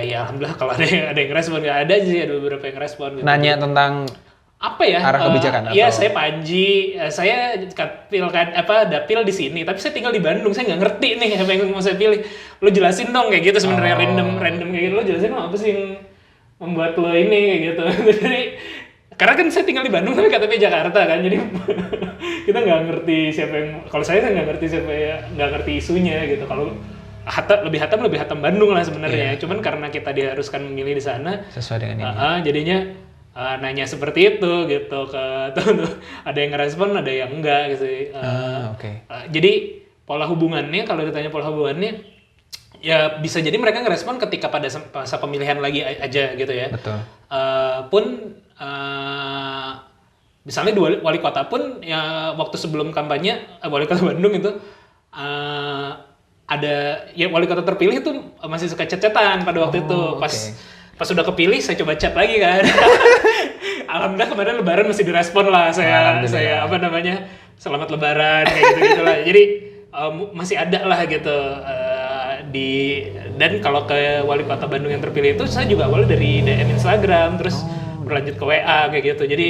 Ya alhamdulillah kalau ada yang respon, nggak ada sih, ada beberapa yang respon gitu. Nanya tentang apa ya, arah kebijakan iya atau? saya Panji, saya dapil di sini tapi saya tinggal di Bandung, saya nggak ngerti nih apa yang mau saya pilih, lo jelasin dong kayak gitu sebenarnya. Random kayak gitu, lo jelasin dong apa sih yang membuat lo ini kayak gitu. Jadi karena kan saya tinggal di Bandung tapi KTP Jakarta kan, jadi kita nggak ngerti siapa yang, kalau saya nggak ngerti siapa ya, nggak ngerti isunya gitu. Kalau lebih hatam Bandung lah sebenarnya. Cuman karena kita diharuskan memilih di sana sesuai dengan ini. Jadinya nanya seperti itu gitu ke tuh, ada yang ngerespon, ada yang enggak gitu. Oke. Jadi pola hubungannya, kalau ditanya pola hubungannya, ya bisa jadi mereka ngerespon ketika pada masa pemilihan lagi aja gitu ya. Betul. Misalnya di wali kota pun ya waktu sebelum kampanye wali kota Bandung itu ada ya wali kota terpilih itu masih suka chat-chatan pada waktu itu. Pas sudah kepilih saya coba chat lagi kan. Alhamdulillah kemarin lebaran masih direspon lah saya apa namanya, selamat lebaran kayak gitu lah. Jadi masih ada lah gitu. Dan kalau ke wali kota Bandung yang terpilih itu saya juga awalnya dari DM Instagram terus berlanjut ke WA kayak gitu. Jadi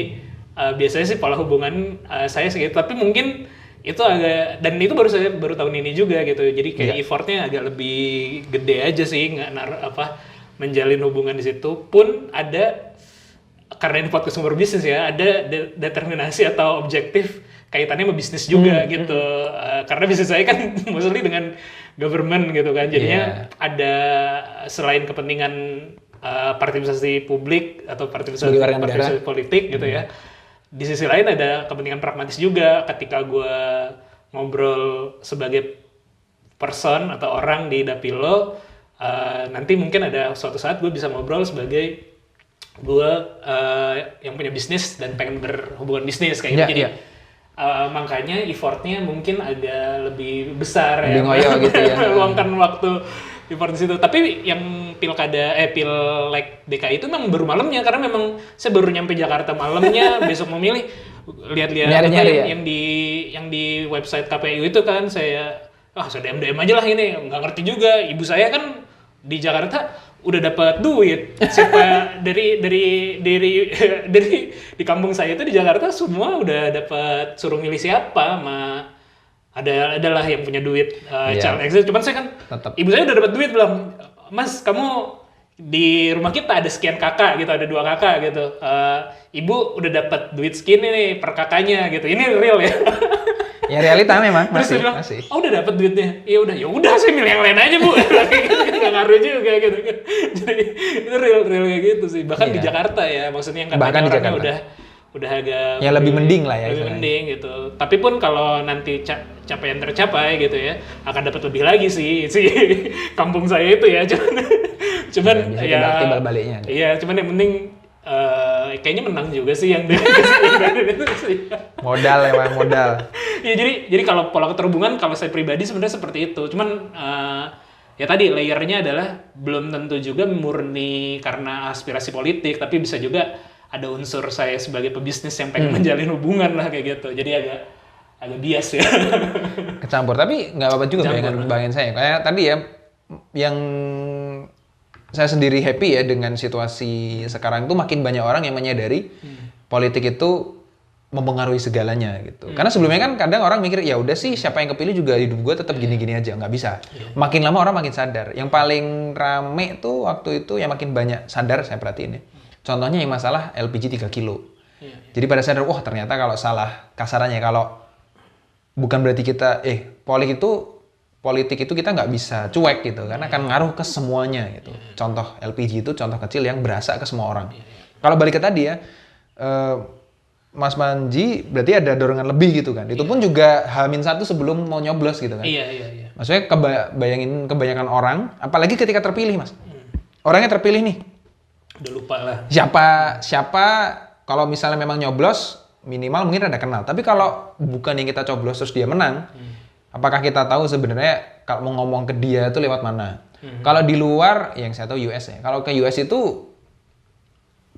biasanya sih pola hubungan saya segitu, tapi mungkin itu agak, dan itu baru tahun ini juga gitu. Jadi kayak effortnya agak lebih gede aja sih, nggak menjalin hubungan di situ pun ada, karena ini podcast sumber bisnis ya, ada determinasi atau objektif kaitannya sama bisnis juga gitu. Karena bisnis saya kan mostly dengan government gitu kan, jadinya ada selain kepentingan partisipasi publik atau partisipasi politik gitu ya, di sisi lain ada kepentingan pragmatis juga. Ketika gue ngobrol sebagai person atau orang di Dapilo, nanti mungkin ada suatu saat gue bisa ngobrol sebagai gue yang punya bisnis dan pengen berhubungan bisnis kayak gitu. Jadi makanya effortnya mungkin agak lebih besar lebih ngoyo gitu ya. Meluangkan waktu effort di situ. Tapi yang Pileg DKI itu memang baru malamnya, karena memang saya baru nyampe Jakarta malamnya, besok memilih, lihat-lihat yang di website KPU itu kan, saya DM aja lah, ini nggak ngerti juga. Ibu saya kan di Jakarta udah dapat duit. Siapa dari di kampung saya itu di Jakarta semua udah dapat, suruh milih siapa, adalah yang punya duit child access. Cuman saya kan tetap, ibu saya udah dapat duit, bilang, Mas kamu di rumah kita ada sekian kakak gitu, ada 2 kakak gitu, ibu udah dapat duit segini nih per kakaknya gitu. Ini real ya. Ya realita memang masih. Oh udah dapat duitnya, ya udah saya milih yang lain aja bu. Nggak ngaruh juga gitu. Jadi itu real kayak gitu sih. Bahkan di Jakarta ya, maksudnya yang katanya orangnya udah agak ya lebih mending lah ya. Lebih mending gitu. Tapi pun kalau nanti capaian tercapai gitu ya, akan dapat lebih lagi sih kampung saya itu ya. Cuman ya timbal baliknya. Iya, cuman yang penting kayaknya menang juga sih yang dari itu sih. Modal. Ya jadi kalau pola keterhubungan, kalau saya pribadi sebenarnya seperti itu. Cuman ya tadi layernya adalah belum tentu juga murni karena aspirasi politik, tapi bisa juga ada unsur saya sebagai pebisnis yang pengen menjalin hubungan lah kayak gitu. Jadi agak bias ya. Kecampur, tapi nggak apa-apa juga bayangan saya. Kayak tadi ya, yang saya sendiri happy ya dengan situasi sekarang tuh, makin banyak orang yang menyadari politik itu mempengaruhi segalanya gitu. Karena sebelumnya kan kadang orang mikir ya udah sih siapa yang kepilih juga hidup gue tetap gini-gini aja, nggak bisa. Makin lama orang makin sadar. Yang paling rame tuh waktu itu yang makin banyak sadar, saya perhatiin ya. Contohnya yang masalah LPG 3 kilo. Jadi pada sadar, wah ternyata kalau salah kasarannya, kalau bukan berarti kita politik itu kita nggak bisa cuek gitu, karena akan ngaruh ke semuanya gitu. Contoh LPG itu contoh kecil yang berasa ke semua orang. Kalau balik ke tadi ya, Mas Panji berarti ada dorongan lebih gitu kan. Itu pun juga H-1 sebelum mau nyoblos gitu kan. Iya. Maksudnya bayangin kebanyakan orang, apalagi ketika terpilih Mas. Orangnya terpilih nih. Udah lupa lah. Siapa kalau misalnya memang nyoblos, minimal mungkin ada kenal. Tapi kalau bukan yang kita coblos terus dia menang, apakah kita tahu sebenarnya kalau mau ngomong ke dia itu lewat mana? Kalau di luar, yang saya tahu US ya. Kalau ke US itu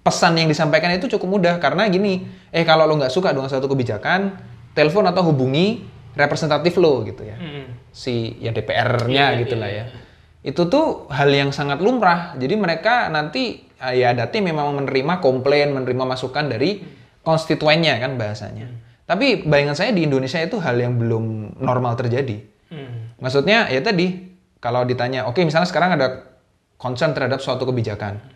pesan yang disampaikan itu cukup mudah karena gini, kalau lo nggak suka dengan suatu kebijakan, telepon atau hubungi representatif lo gitu ya, si ya DPR-nya gitulah ya. Itu tuh hal yang sangat lumrah. Jadi mereka nanti ya ada tim memang menerima komplain, menerima masukan dari konstituennya kan bahasanya. Tapi bayangan saya di Indonesia itu hal yang belum normal terjadi. Maksudnya ya tadi kalau ditanya, oke misalnya sekarang ada concern terhadap suatu kebijakan.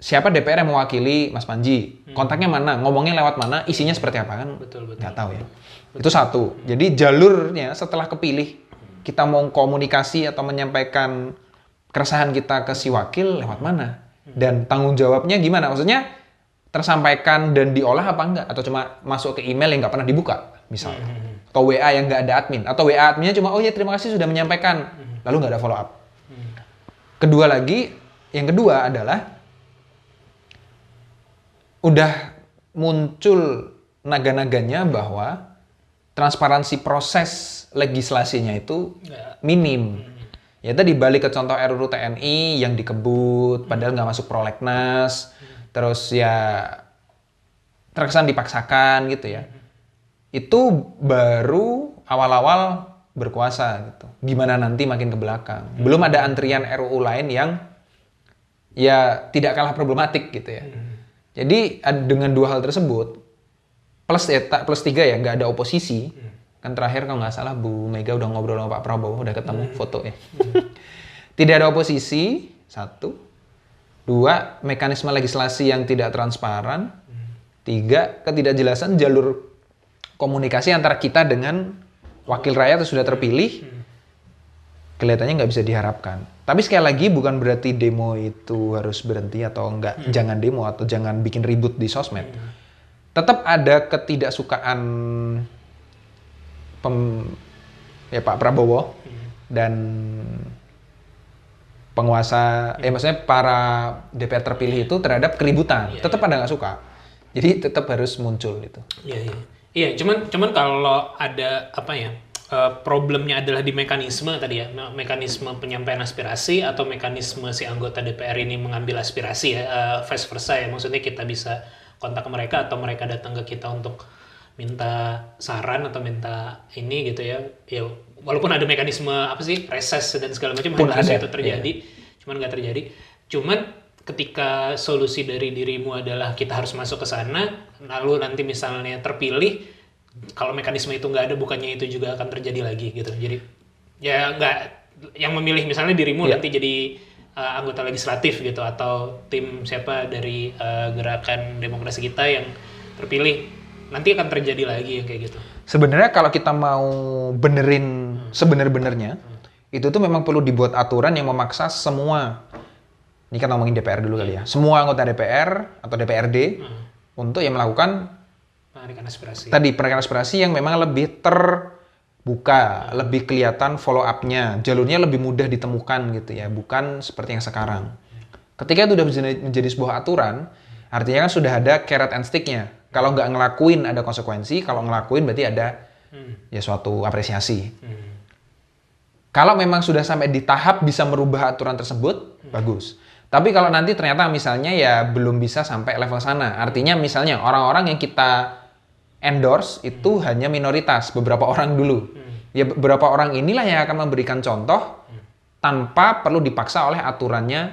Siapa DPR yang mewakili Mas Panji? Kontaknya mana? Ngomongnya lewat mana? Isinya seperti apa kan? Betul. Nggak tahu ya. Itu satu. Jadi jalurnya setelah kepilih, kita mau komunikasi atau menyampaikan keresahan kita ke si wakil lewat mana? Dan tanggung jawabnya gimana? Maksudnya tersampaikan dan diolah apa enggak? Atau cuma masuk ke email yang nggak pernah dibuka misalnya? Atau WA yang nggak ada admin? Atau WA adminnya cuma, oh ya terima kasih sudah menyampaikan. Lalu nggak ada follow up. Yang kedua adalah udah muncul naga-naganya bahwa transparansi proses legislasinya itu minim. Ya tadi balik ke contoh RUU TNI yang dikebut, padahal nggak masuk prolegnas, terus ya terkesan dipaksakan gitu ya. Itu baru awal-awal berkuasa gitu. Gimana nanti makin ke belakang. Belum ada antrian RUU lain yang ya tidak kalah problematik gitu ya. Jadi dengan dua hal tersebut, plus 3 ya, nggak ada oposisi. Kan terakhir kalau nggak salah Bu Mega udah ngobrol sama Pak Prabowo, udah ketemu foto ya. Tidak ada oposisi, 1. 2, mekanisme legislasi yang tidak transparan. 3, ketidakjelasan jalur komunikasi antara kita dengan wakil rakyat yang sudah terpilih. Kelihatannya nggak bisa diharapkan. Tapi sekali lagi bukan berarti demo itu harus berhenti atau enggak, jangan demo atau jangan bikin ribut di sosmed. Tetap ada ketidaksukaan Pak Prabowo dan penguasa, maksudnya para DPR terpilih itu terhadap keributan. Tetap ada nggak suka. Jadi tetap harus muncul itu. Iya, cuman kalau ada apa ya? Problemnya adalah di mekanisme tadi ya, mekanisme penyampaian aspirasi atau mekanisme si anggota DPR ini mengambil aspirasi ya, vice versa ya, maksudnya kita bisa kontak ke mereka atau mereka datang ke kita untuk minta saran atau minta ini gitu ya, walaupun ada mekanisme apa sih, reses dan segala macam harusnya itu terjadi, cuman nggak terjadi. Cuman ketika solusi dari dirimu adalah kita harus masuk ke sana, lalu nanti misalnya terpilih, kalau mekanisme itu nggak ada, bukannya itu juga akan terjadi lagi gitu. Jadi ya nggak, yang memilih misalnya dirimu nanti jadi anggota legislatif gitu, atau tim siapa dari gerakan demokrasi kita yang terpilih, nanti akan terjadi lagi yang kayak gitu. Sebenarnya kalau kita mau benerin sebenar-benarnya, itu tuh memang perlu dibuat aturan yang memaksa semua, ini kan ngomongin DPR dulu kali ya, semua anggota DPR atau DPRD untuk yang melakukan penarikan aspirasi yang memang lebih terbuka, lebih kelihatan follow up-nya, jalurnya lebih mudah ditemukan gitu ya, bukan seperti yang sekarang. Ketika itu sudah menjadi sebuah aturan, artinya kan sudah ada carrot and stick-nya. Kalau nggak ngelakuin ada konsekuensi, kalau ngelakuin berarti ada ya suatu apresiasi. Kalau memang sudah sampai di tahap bisa merubah aturan tersebut, bagus. Tapi kalau nanti ternyata misalnya ya belum bisa sampai level sana, artinya misalnya orang-orang yang kita endorse itu hanya minoritas, beberapa orang dulu. Ya beberapa orang inilah yang akan memberikan contoh tanpa perlu dipaksa oleh aturannya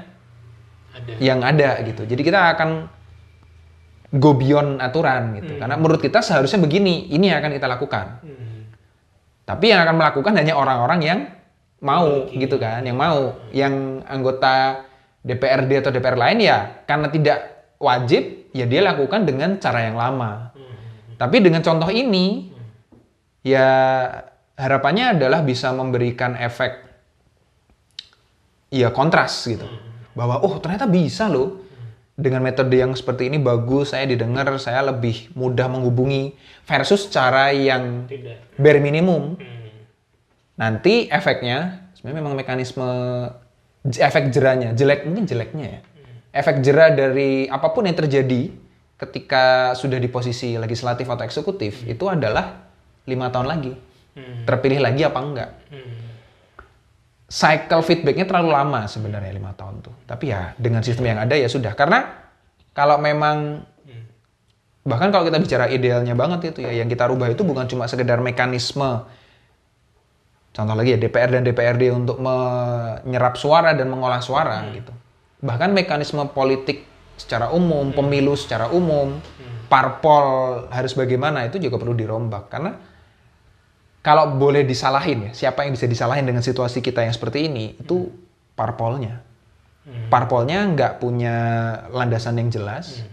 yang ada gitu. Jadi kita akan go beyond aturan gitu. Karena menurut kita seharusnya begini, ini yang akan kita lakukan. Tapi yang akan melakukan hanya orang-orang yang mau gitu kan, yang mau. Yang anggota DPRD atau DPR lain ya karena tidak wajib, ya dia lakukan dengan cara yang lama. Tapi dengan contoh ini, ya harapannya adalah bisa memberikan efek ya kontras gitu. Bahwa ternyata bisa loh. Dengan metode yang seperti ini bagus, saya didengar, saya lebih mudah menghubungi versus cara yang bare minimum. Nanti efeknya, sebenarnya memang mekanisme efek jerahnya, mungkin jeleknya ya. Efek jerah dari apapun yang terjadi ketika sudah di posisi legislatif atau eksekutif itu adalah 5 tahun lagi. Terpilih lagi apa enggak? Cycle feedbacknya terlalu lama sebenarnya 5 tahun tuh. Tapi ya dengan sistem yang ada ya sudah. Karena kalau memang bahkan kalau kita bicara idealnya banget itu ya, yang kita rubah itu bukan cuma sekedar mekanisme. Contoh lagi ya DPR dan DPRD untuk menyerap suara dan mengolah suara gitu. Bahkan mekanisme politik secara umum, pemilu secara umum, parpol harus bagaimana itu juga perlu dirombak. Karena kalau boleh disalahin ya, siapa yang bisa disalahin dengan situasi kita yang seperti ini, itu parpolnya. Parpolnya nggak punya landasan yang jelas.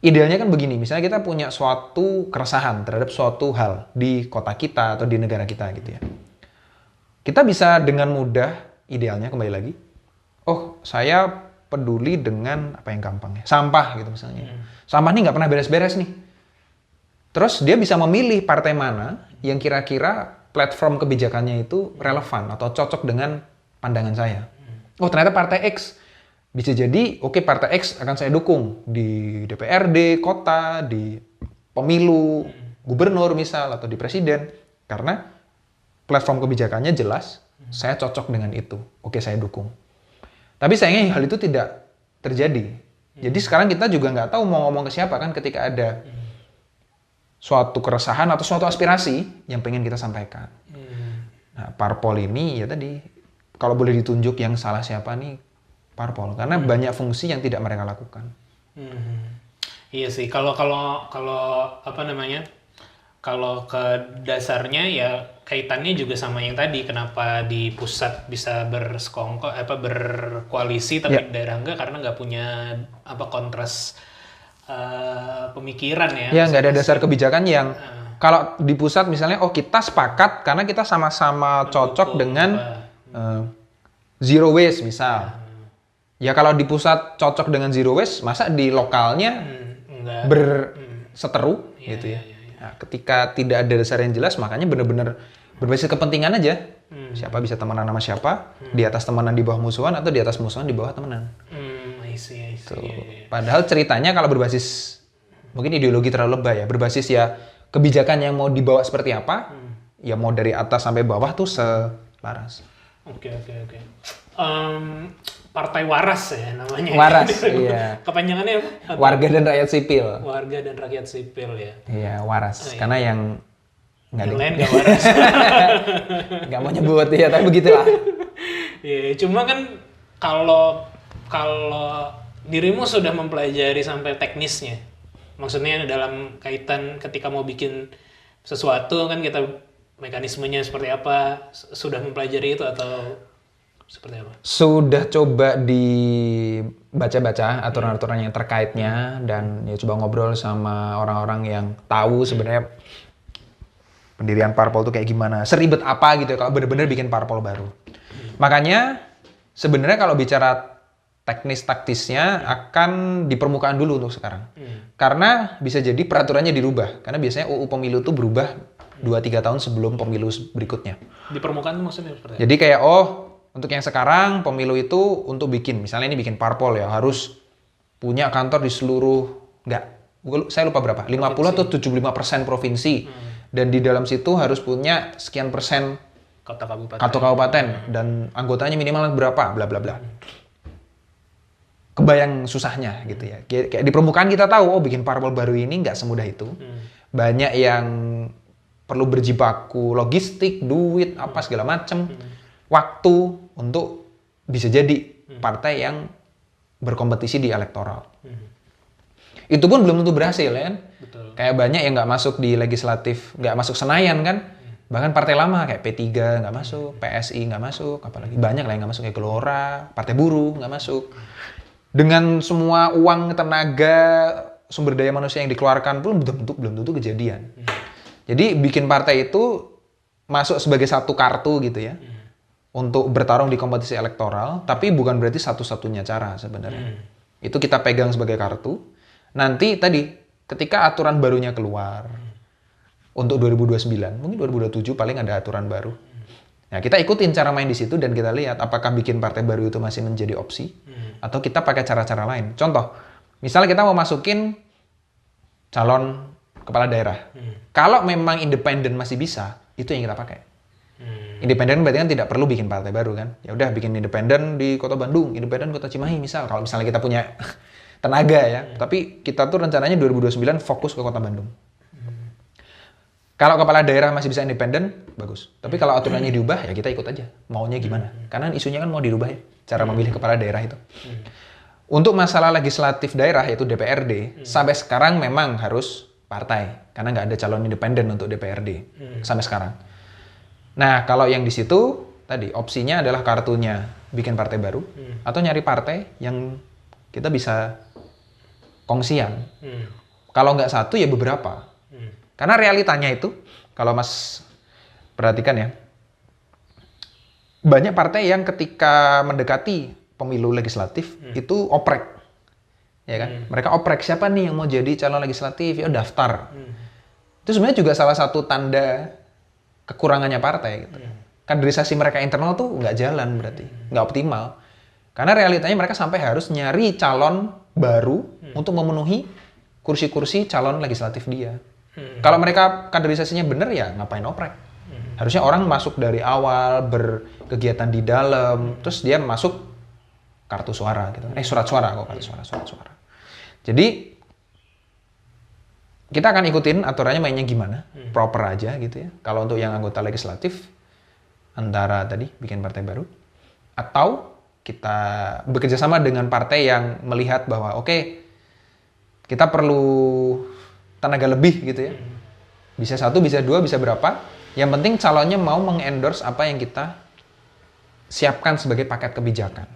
Idealnya kan begini, misalnya kita punya suatu keresahan terhadap suatu hal di kota kita atau di negara kita gitu ya. Kita bisa dengan mudah, idealnya kembali lagi, oh saya peduli dengan apa yang gampang ya, sampah gitu misalnya. Sampah ini nggak pernah beres-beres nih. Terus dia bisa memilih partai mana yang kira-kira platform kebijakannya itu relevan atau cocok dengan pandangan saya. Oh ternyata partai X. Bisa jadi, oke, partai X akan saya dukung di DPRD, kota, di pemilu, gubernur misal, atau di presiden. Karena platform kebijakannya jelas, saya cocok dengan itu. Oke, saya dukung. Tapi sayangnya hal itu tidak terjadi. Jadi sekarang kita juga nggak tahu mau ngomong ke siapa kan ketika ada suatu keresahan atau suatu aspirasi yang pengen kita sampaikan. Nah, parpol ini ya tadi, kalau boleh ditunjuk yang salah siapa nih, parpol, karena banyak fungsi yang tidak mereka lakukan. Iya sih, kalau apa namanya, kalau ke dasarnya ya kaitannya juga sama yang tadi, kenapa di pusat bisa berkoalisi tapi di daerah enggak, karena nggak punya apa kontras pemikiran ya. Ya nggak ada dasar kebijakan yang kalau di pusat misalnya, oh kita sepakat karena kita sama-sama cocok dengan zero waste misal. Ya kalau di pusat cocok dengan zero waste, masa di lokalnya berseteru gitu ya. Nah, ketika tidak ada dasar yang jelas, makanya benar-benar berbasis kepentingan aja. Siapa bisa temenan sama siapa, di atas temenan di bawah musuhan, atau di atas musuhan di bawah temenan. I see. Padahal ceritanya kalau berbasis, mungkin ideologi terlalu lebay ya, berbasis ya kebijakan yang mau dibawa seperti apa, ya mau dari atas sampai bawah tuh selaras. Oke. Partai Waras ya namanya. Waras, iya. Kepanjangannya apa? Warga dan Rakyat Sipil. Warga dan Rakyat Sipil ya. Iya, Waras. Karena yang lain nggak waras. Nggak mau nyebut ya, tapi begitulah. Iya, cuma kan kalau dirimu sudah mempelajari sampai teknisnya, maksudnya dalam kaitan ketika mau bikin sesuatu kan kita mekanismenya seperti apa, sudah mempelajari itu atau seperti apa? Sudah coba dibaca-baca aturan-aturan yang terkaitnya dan ya coba ngobrol sama orang-orang yang tahu sebenarnya pendirian parpol itu kayak gimana, seribet apa gitu ya kalau benar-benar bikin parpol baru. Makanya sebenarnya kalau bicara teknis taktisnya akan di permukaan dulu untuk sekarang. Karena bisa jadi peraturannya dirubah. Karena biasanya UU Pemilu itu berubah 2-3 tahun sebelum pemilu berikutnya. Di permukaan itu maksudnya seperti apa? Jadi kayak untuk yang sekarang pemilu itu untuk bikin, misalnya ini bikin parpol ya harus punya kantor di seluruh, saya lupa berapa, 50 atau 75% provinsi. Dan di dalam situ harus punya sekian persen kota kabupaten dan anggotanya minimal berapa, bla bla bla. Kebayang susahnya gitu ya. Kayak di permukaan kita tahu, bikin parpol baru ini nggak semudah itu. Banyak yang perlu berjibaku logistik, duit, apa segala macem, waktu untuk bisa jadi partai yang berkompetisi di elektoral. Itu pun belum tentu berhasil ya kan. Betul. Kayak banyak yang nggak masuk di legislatif, nggak masuk Senayan kan. Bahkan partai lama kayak P3 nggak masuk, PSI nggak masuk, apalagi banyak lah yang nggak masuk kayak Gelora, Partai Buruh nggak masuk. Dengan semua uang, tenaga, sumber daya manusia yang dikeluarkan pun belum tentu kejadian. Jadi bikin partai itu masuk sebagai satu kartu gitu ya. Untuk bertarung di kompetisi elektoral, tapi bukan berarti satu-satunya cara sebenarnya. Itu kita pegang sebagai kartu. Nanti tadi, ketika aturan barunya keluar, untuk 2029, mungkin 2027 paling ada aturan baru. Nah, kita ikutin cara main di situ dan kita lihat apakah bikin partai baru itu masih menjadi opsi, atau kita pakai cara-cara lain. Contoh, misalnya kita mau masukin calon kepala daerah. Kalau memang independen masih bisa, itu yang kita pakai. Independen berarti kan tidak perlu bikin partai baru kan. Ya udah bikin independen di Kota Bandung, independen Kota Cimahi misal. Kalau misalnya kita punya tenaga ya. Tapi kita tuh rencananya 2029 fokus ke Kota Bandung. Kalau kepala daerah masih bisa independen, bagus. Tapi kalau aturannya diubah, ya kita ikut aja. Maunya gimana? Karena isunya kan mau dirubah ya, cara memilih kepala daerah itu. Untuk masalah legislatif daerah, yaitu DPRD, sampai sekarang memang harus partai. Karena nggak ada calon independen untuk DPRD sampai sekarang. Nah, kalau yang di situ, tadi opsinya adalah kartunya bikin partai baru, atau nyari partai yang kita bisa kongsian. Kalau nggak satu, ya beberapa. Karena realitanya itu, kalau Mas perhatikan ya, banyak partai yang ketika mendekati pemilu legislatif itu oprek, ya kan? Mereka oprek siapa nih yang mau jadi calon legislatif, ya daftar. Itu sebenarnya juga salah satu tanda kekurangannya partai. Gitu. Kaderisasi mereka internal tuh nggak jalan berarti, nggak optimal. Karena realitanya mereka sampai harus nyari calon baru untuk memenuhi kursi-kursi calon legislatif dia. Kalau mereka kaderisasinya benar ya ngapain oprek? Harusnya orang masuk dari awal, berkegiatan di dalam, terus dia masuk kartu suara gitu. Surat suara kok, kartu suara, surat suara. Jadi kita akan ikutin aturannya mainnya gimana, proper aja gitu ya. Kalau untuk yang anggota legislatif, antara tadi bikin partai baru, atau kita bekerja sama dengan partai yang melihat bahwa oke, kita perlu tenaga lebih gitu ya. Bisa satu, bisa dua, bisa berapa. Yang penting calonnya mau mengendorse apa yang kita siapkan sebagai paket kebijakan.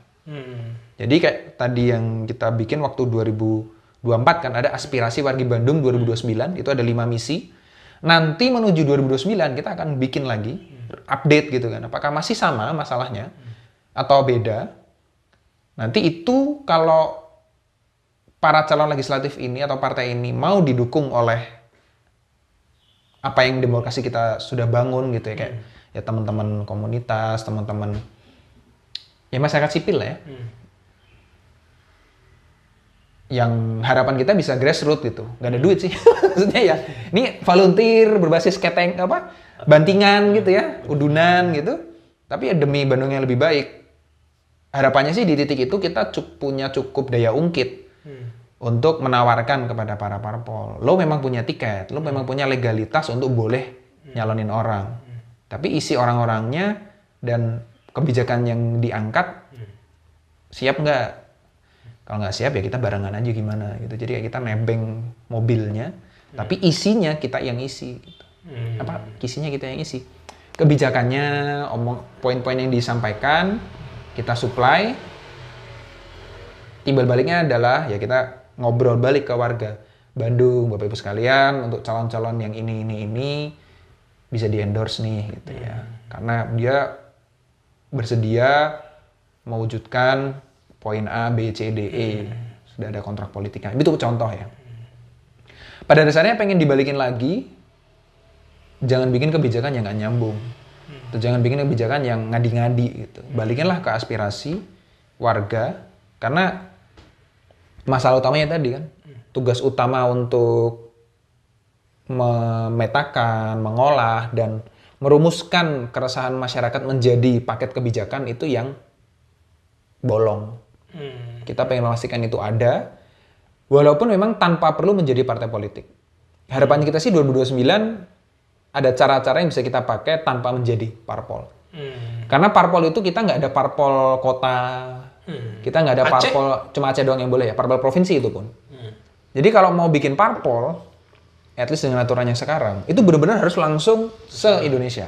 Jadi kayak tadi yang kita bikin waktu 2024 kan ada aspirasi wargi Bandung 2029, itu ada 5 misi. Nanti menuju 2029 kita akan bikin lagi, update gitu kan. Apakah masih sama masalahnya atau beda. Nanti itu kalau para calon legislatif ini atau partai ini mau didukung oleh apa yang demokrasi kita sudah bangun gitu ya, kayak ya teman-teman komunitas, teman-teman ya masyarakat sipil lah ya. Yang harapan kita bisa grassroots gitu. Nggak ada duit sih. Maksudnya ya, ini volunteer berbasis bantingan gitu ya, udunan gitu. Tapi ya demi Bandung yang lebih baik. Harapannya sih di titik itu kita punya cukup daya ungkit untuk menawarkan kepada para parpol. Lo memang punya tiket, lo memang punya legalitas untuk boleh nyalonin orang. Tapi isi orang-orangnya dan kebijakan yang diangkat siap nggak? Kalau nggak siap ya kita barengan aja gimana gitu. Jadi kayak kita nebeng mobilnya, tapi isinya kita yang isi. Gitu. Isinya kita yang isi. Kebijakannya, poin-poin yang disampaikan, kita supply. Timbal baliknya adalah ya kita ngobrol balik ke warga Bandung, Bapak Ibu sekalian, untuk calon-calon yang ini bisa di-endorse nih gitu ya. Karena dia bersedia mewujudkan poin A, B, C, D, E. Sudah ada kontrak politiknya. Itu contoh ya. Pada dasarnya pengen dibalikin lagi, jangan bikin kebijakan yang nggak nyambung. Atau jangan bikin kebijakan yang ngadi-ngadi gitu. Balikinlah ke aspirasi warga, karena masalah utamanya tadi kan, tugas utama untuk memetakan, mengolah, dan merumuskan keresahan masyarakat menjadi paket kebijakan itu yang bolong. Kita pengen memastikan itu ada, walaupun memang tanpa perlu menjadi partai politik. Harapan kita sih 2029 ada cara-cara yang bisa kita pakai tanpa menjadi parpol. Karena parpol itu kita nggak ada parpol kota, kita nggak ada parpol, cuma Aceh doang yang boleh ya, parpol provinsi itu pun. Jadi kalau mau bikin parpol, at least dengan aturannya sekarang, itu benar-benar harus langsung se-Indonesia.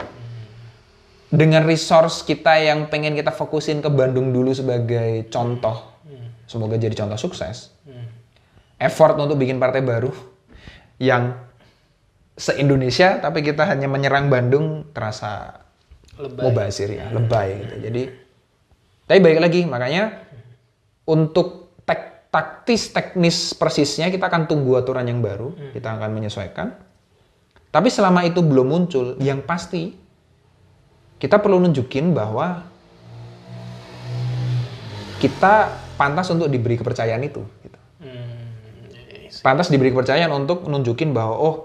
Dengan resource kita yang pengen kita fokusin ke Bandung dulu sebagai contoh, semoga jadi contoh sukses. Effort untuk bikin partai baru yang se-Indonesia, tapi kita hanya menyerang Bandung terasa mubazir ya, lebay gitu. Jadi, tapi baik lagi, makanya untuk taktis, teknis persisnya kita akan tunggu aturan yang baru, kita akan menyesuaikan. Tapi selama itu belum muncul, yang pasti kita perlu nunjukin bahwa kita pantas untuk diberi kepercayaan itu. Gitu. Pantas diberi kepercayaan untuk nunjukin bahwa oh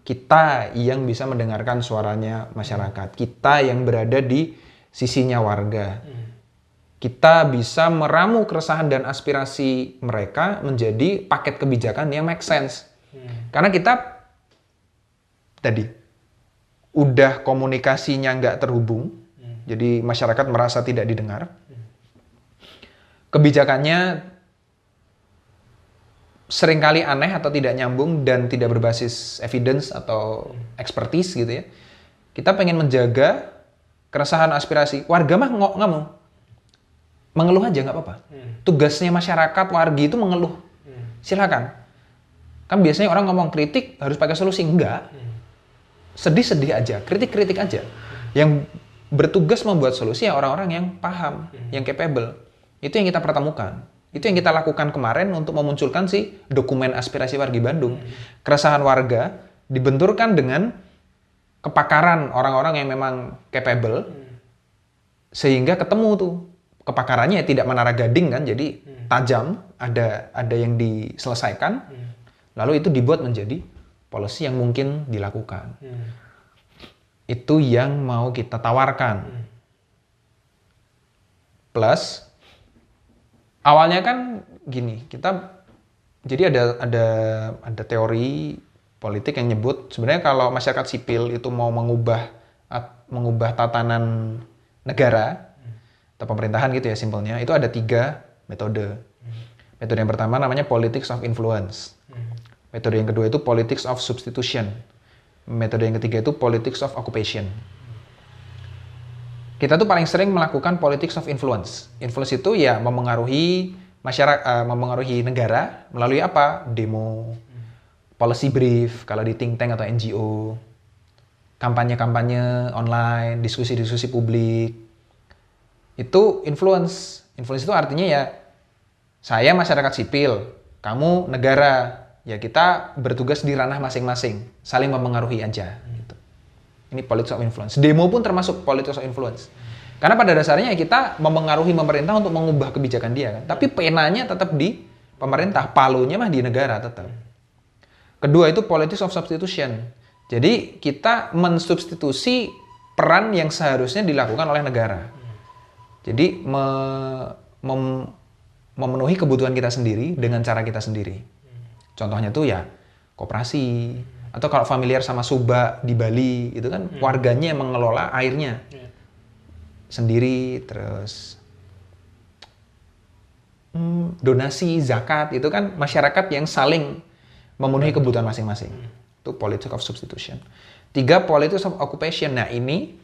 kita yang bisa mendengarkan suaranya masyarakat, kita yang berada di sisinya warga. Kita bisa meramu keresahan dan aspirasi mereka menjadi paket kebijakan yang make sense. Karena kita tadi udah komunikasinya nggak terhubung, jadi masyarakat merasa tidak didengar. Kebijakannya seringkali aneh atau tidak nyambung dan tidak berbasis evidence atau expertise gitu ya. Kita pengen menjaga keresahan aspirasi warga mah nggak mau. Mengeluh aja nggak apa-apa. Tugasnya masyarakat, wargi itu mengeluh. Silakan. Kan biasanya orang ngomong kritik harus pakai solusi. Enggak. Sedih-sedih aja, kritik-kritik aja. Yang bertugas membuat solusi ya orang-orang yang paham, yang capable. Itu yang kita pertemukan. Itu yang kita lakukan kemarin untuk memunculkan si dokumen aspirasi wargi Bandung. Keresahan warga dibenturkan dengan kepakaran orang-orang yang memang capable, sehingga ketemu tuh. Kepakarannya tidak menara gading kan, jadi tajam, ada yang diselesaikan, lalu itu dibuat menjadi policy yang mungkin dilakukan. Itu yang mau kita tawarkan. Plus, awalnya kan gini, jadi ada teori politik yang nyebut sebenarnya kalau masyarakat sipil itu mau mengubah tatanan negara atau pemerintahan gitu ya simpelnya, itu ada 3 metode. Metode yang pertama namanya politics of influence. Metode yang kedua itu politics of substitution. Metode yang ketiga itu politics of occupation. Kita tuh paling sering melakukan politics of influence. Influence itu ya memengaruhi masyarakat, memengaruhi negara melalui apa? Demo, policy brief kalau di think tank atau NGO, kampanye-kampanye online, diskusi-diskusi publik. Itu influence. Influence itu artinya ya saya masyarakat sipil, kamu negara, ya kita bertugas di ranah masing-masing, saling memengaruhi aja. Gitu. Ini politics of influence. Demo pun termasuk politics of influence. Karena pada dasarnya ya kita memengaruhi pemerintah untuk mengubah kebijakan dia kan. Tapi penanya tetap di pemerintah, palunya mah di negara tetap. Kedua itu politics of substitution. Jadi kita mensubstitusi peran yang seharusnya dilakukan oleh negara. Jadi memenuhi kebutuhan kita sendiri dengan cara kita sendiri. Contohnya tuh ya koperasi. Atau kalau familiar sama Subak di Bali, itu kan warganya yang mengelola airnya sendiri. Terus donasi, zakat, itu kan masyarakat yang saling memenuhi kebutuhan masing-masing. Itu politics of substitution. 3, politics of occupation. Nah ini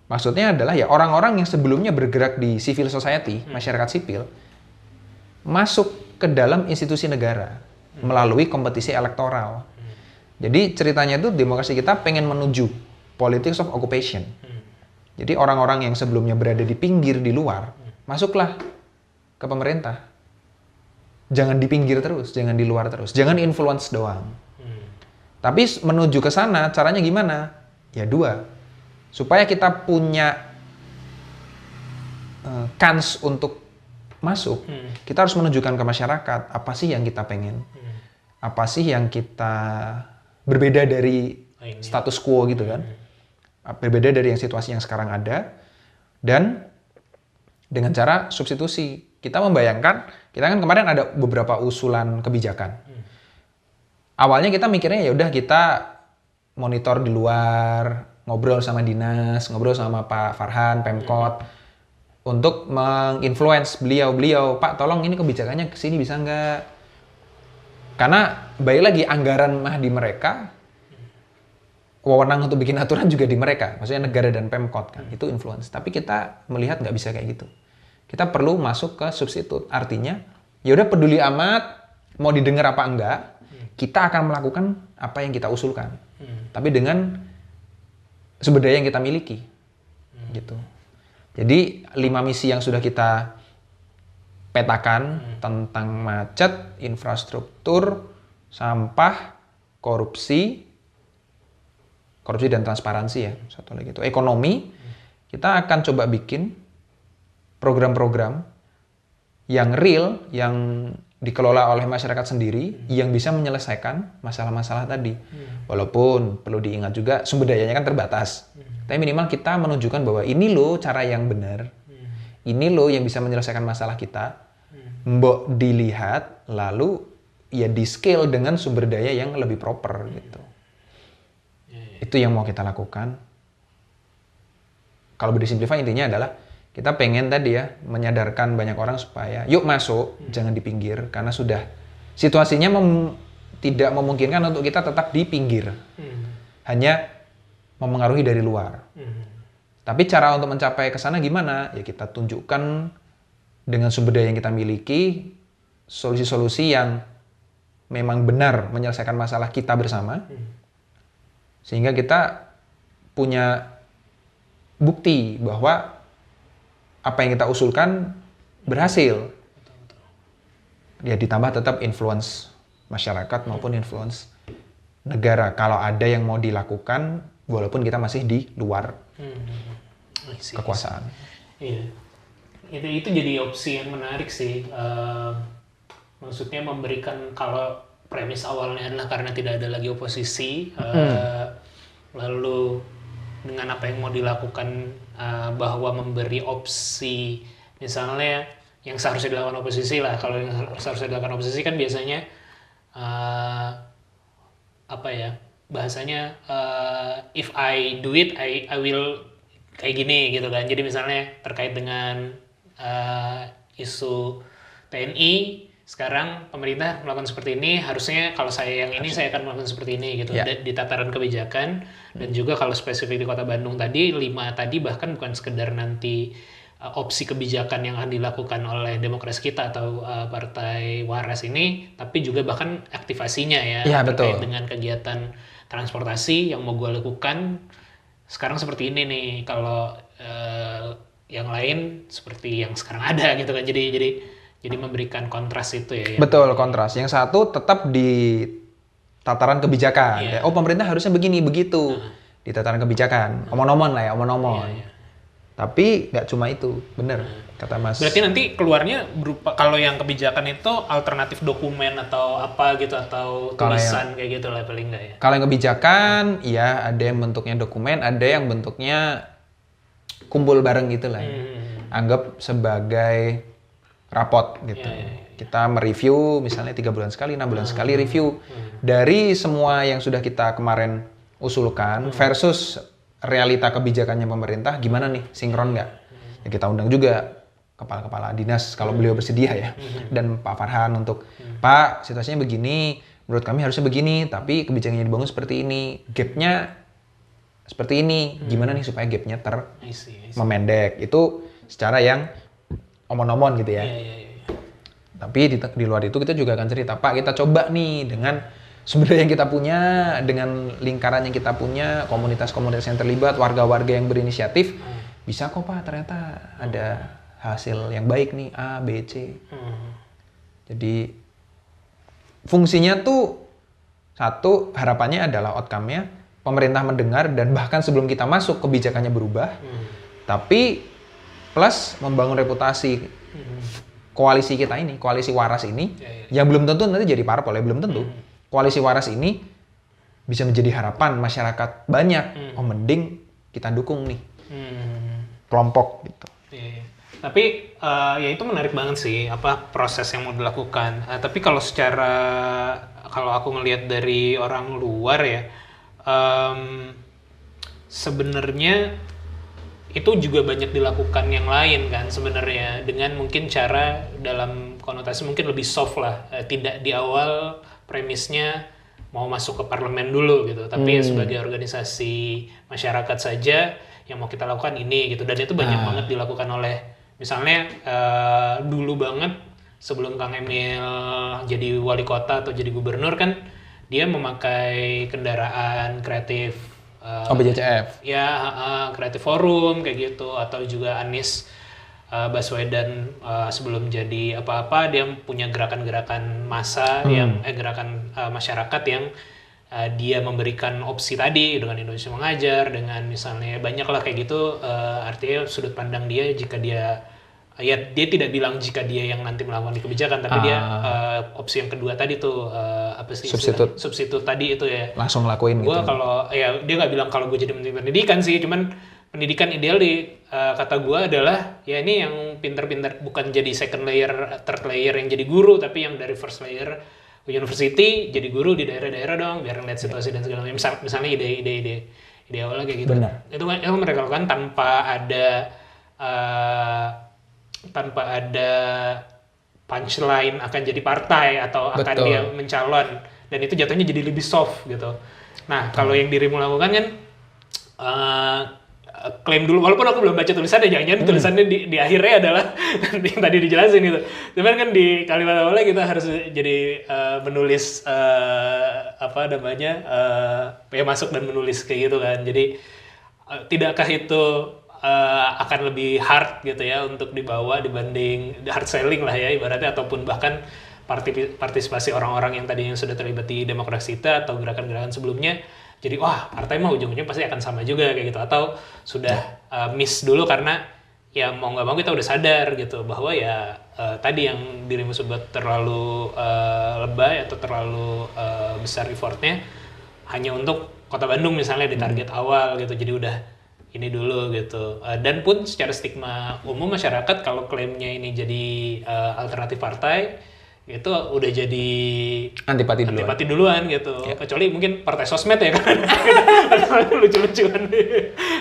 maksudnya adalah ya orang-orang yang sebelumnya bergerak di civil society, masyarakat sipil, masuk ke dalam institusi negara melalui kompetisi elektoral. Jadi ceritanya itu demokrasi kita pengen menuju politics of occupation. Jadi orang-orang yang sebelumnya berada di pinggir, di luar, masuklah ke pemerintah. Jangan di pinggir terus, jangan di luar terus, jangan influence doang. Tapi menuju ke sana caranya gimana? Ya 2. Supaya kita punya kans untuk masuk, kita harus menunjukkan ke masyarakat apa sih yang kita pengen, apa sih yang kita berbeda dari status quo gitu kan, berbeda dari yang situasi yang sekarang ada, dan dengan cara substitusi. Kita membayangkan, kita kan kemarin ada beberapa usulan kebijakan. Awalnya kita mikirnya ya udah kita monitor di luar, ngobrol sama dinas, ngobrol sama Pak Farhan, Pemkot, untuk menginfluence beliau, Pak tolong ini kebijakannya kesini bisa nggak? Karena balik lagi anggaran mah di mereka, wewenang untuk bikin aturan juga di mereka, maksudnya negara dan Pemkot kan, itu influence. Tapi kita melihat nggak bisa kayak gitu. Kita perlu masuk ke substitut, artinya ya udah peduli amat, mau didengar apa enggak, kita akan melakukan apa yang kita usulkan, tapi dengan sumber daya yang kita miliki, gitu. Jadi 5 misi yang sudah kita petakan tentang macet, infrastruktur, sampah, korupsi dan transparansi ya, satu lagi itu ekonomi. Kita akan coba bikin program-program yang real, yang dikelola oleh masyarakat sendiri yang bisa menyelesaikan masalah-masalah tadi. Walaupun perlu diingat juga sumber dayanya kan terbatas. Tapi minimal kita menunjukkan bahwa ini loh cara yang benar. Ini loh yang bisa menyelesaikan masalah kita. Mbok dilihat lalu ya di scale dengan sumber daya yang lebih proper gitu. Itu yang mau kita lakukan. Kalau disimplify intinya adalah kita pengen tadi ya menyadarkan banyak orang supaya yuk masuk, jangan di pinggir karena sudah situasinya tidak memungkinkan untuk kita tetap di pinggir. Hanya memengaruhi dari luar. Tapi cara untuk mencapai ke sana gimana? Ya kita tunjukkan dengan sumber daya yang kita miliki solusi-solusi yang memang benar menyelesaikan masalah kita bersama. Sehingga kita punya bukti bahwa apa yang kita usulkan berhasil. Ya ditambah tetap influence masyarakat maupun influence negara. Kalau ada yang mau dilakukan, walaupun kita masih di luar kekuasaan. Iya, itu jadi opsi yang menarik sih. Maksudnya memberikan, kalau premis awalnya adalah karena tidak ada lagi oposisi, lalu dengan apa yang mau dilakukan, bahwa memberi opsi, misalnya yang seharusnya dilakukan oposisi lah. Kalau yang seharusnya dilakukan oposisi kan biasanya apa ya bahasanya, if I do it, I will kayak gini gitu kan. Jadi misalnya terkait dengan isu TNI, sekarang pemerintah melakukan seperti ini, harusnya kalau saya yang ini saya akan melakukan seperti ini gitu. Di tataran kebijakan. Dan juga kalau spesifik di Kota Bandung tadi, 5 tadi bahkan bukan sekedar nanti opsi kebijakan yang akan dilakukan oleh Demokrasi Kita atau Partai Waras ini, tapi juga bahkan aktivasinya ya terkait dengan kegiatan transportasi yang mau gue lakukan sekarang seperti ini nih, kalau yang lain seperti yang sekarang ada gitu kan. Jadi memberikan kontras itu ya. Betul, kontras. Yang satu tetap di tataran kebijakan. Oh, pemerintah harusnya begini, begitu. Di tataran kebijakan. Omon-omon lah ya, omon-omon. Tapi nggak cuma itu, bener kata Mas. Berarti nanti keluarnya berupa, kalau yang kebijakan itu alternatif dokumen atau apa gitu, atau tulisan kayak gitu lah paling nggak ya? Kalau yang kebijakan, ya ada yang bentuknya dokumen, ada yang bentuknya kumpul bareng gitu lah. Anggap sebagai raport gitu. Kita mereview misalnya 3 bulan sekali, 6 bulan sekali review dari semua yang sudah kita kemarin usulkan versus realita kebijakannya pemerintah, gimana nih, sinkron nggak? Ya kita undang juga kepala-kepala dinas kalau beliau bersedia ya, dan Pak Farhan untuk Pak, situasinya begini, menurut kami harusnya begini, tapi kebijakannya dibangun seperti ini, gapnya seperti ini, gimana nih supaya gapnya memendek? Itu secara yang omon-omon gitu ya. Tapi di luar itu kita juga akan cerita, Pak, kita coba nih dengan sumber daya yang kita punya, dengan lingkaran yang kita punya, komunitas-komunitas yang terlibat, warga-warga yang berinisiatif, bisa kok Pak, ternyata ada hasil yang baik nih, A, B, C. Jadi fungsinya tuh satu, harapannya adalah outcome-nya pemerintah mendengar dan bahkan sebelum kita masuk kebijakannya berubah, tapi plus membangun reputasi koalisi kita ini, koalisi waras ini, yang belum tentu nanti jadi parpol ya, belum tentu. Koalisi waras ini bisa menjadi harapan masyarakat banyak. Oh, mending kita dukung nih kelompok gitu. Tapi ya itu menarik banget sih apa proses yang mau dilakukan. Tapi kalau aku ngelihat dari orang luar ya, sebenarnya itu juga banyak dilakukan yang lain kan sebenarnya, dengan mungkin cara dalam konotasi mungkin lebih soft lah, tidak di awal premisnya mau masuk ke parlemen dulu gitu, tapi sebagai organisasi masyarakat saja yang mau kita lakukan ini gitu. Dan itu banyak banget dilakukan oleh, misalnya dulu banget sebelum Kang Emil jadi wali kota atau jadi gubernur kan, dia memakai kendaraan kreatif BCCF. Ya, kreatif forum kayak gitu, atau juga Anies Baswedan sebelum jadi apa-apa dia punya gerakan-gerakan massa yang gerakan masyarakat yang dia memberikan opsi tadi dengan Indonesia Mengajar, dengan misalnya banyak lah kayak gitu, artinya sudut pandang dia jika dia ya dia tidak bilang jika dia yang nanti melakukan di kebijakan, tapi dia opsi yang kedua tadi tuh apa sih substitut tadi itu ya. Langsung lakuin Gue gitu. kalau ya dia nggak bilang kalau gue jadi menteri pendidikan sih, cuman pendidikan ideal di kata gue adalah ya ini yang pinter-pinter, bukan jadi second layer, third layer yang jadi guru, tapi yang dari first layer university jadi guru di daerah-daerah dong, biar ngeliat situasi dan segala macam. Misalnya ide awalnya kayak gitu. Benar. Itu mereka lakukan tanpa ada punchline akan jadi partai atau akan Betul. dia mencalon, dan itu jatuhnya jadi lebih soft gitu. Nah, kalau yang dirimu lakukan kan klaim dulu, walaupun aku belum baca tulisannya, jangan-jangan tulisannya di akhirnya adalah yang tadi dijelasin gitu. Cuman kan di kalimat awalnya kita harus jadi menulis ya masuk dan menulis kayak gitu kan. Jadi tidakkah itu akan lebih hard gitu ya untuk dibawa dibanding hard selling lah ya ibaratnya, ataupun bahkan partisipasi orang-orang yang tadinya sudah terlibat di demokrasi kita atau gerakan-gerakan sebelumnya, jadi wah partai mah ujung-ujungnya pasti akan sama juga kayak gitu, atau sudah miss dulu karena ya mau nggak mau kita udah sadar gitu bahwa ya tadi yang dirimu sebut terlalu lebay atau terlalu besar effortnya hanya untuk Kota Bandung misalnya di target awal gitu, jadi udah ini dulu gitu. Dan pun secara stigma umum masyarakat kalau klaimnya ini jadi alternatif partai itu udah jadi Antipati duluan gitu. Kecuali mungkin partai sosmed ya kan. Lucu-lucuan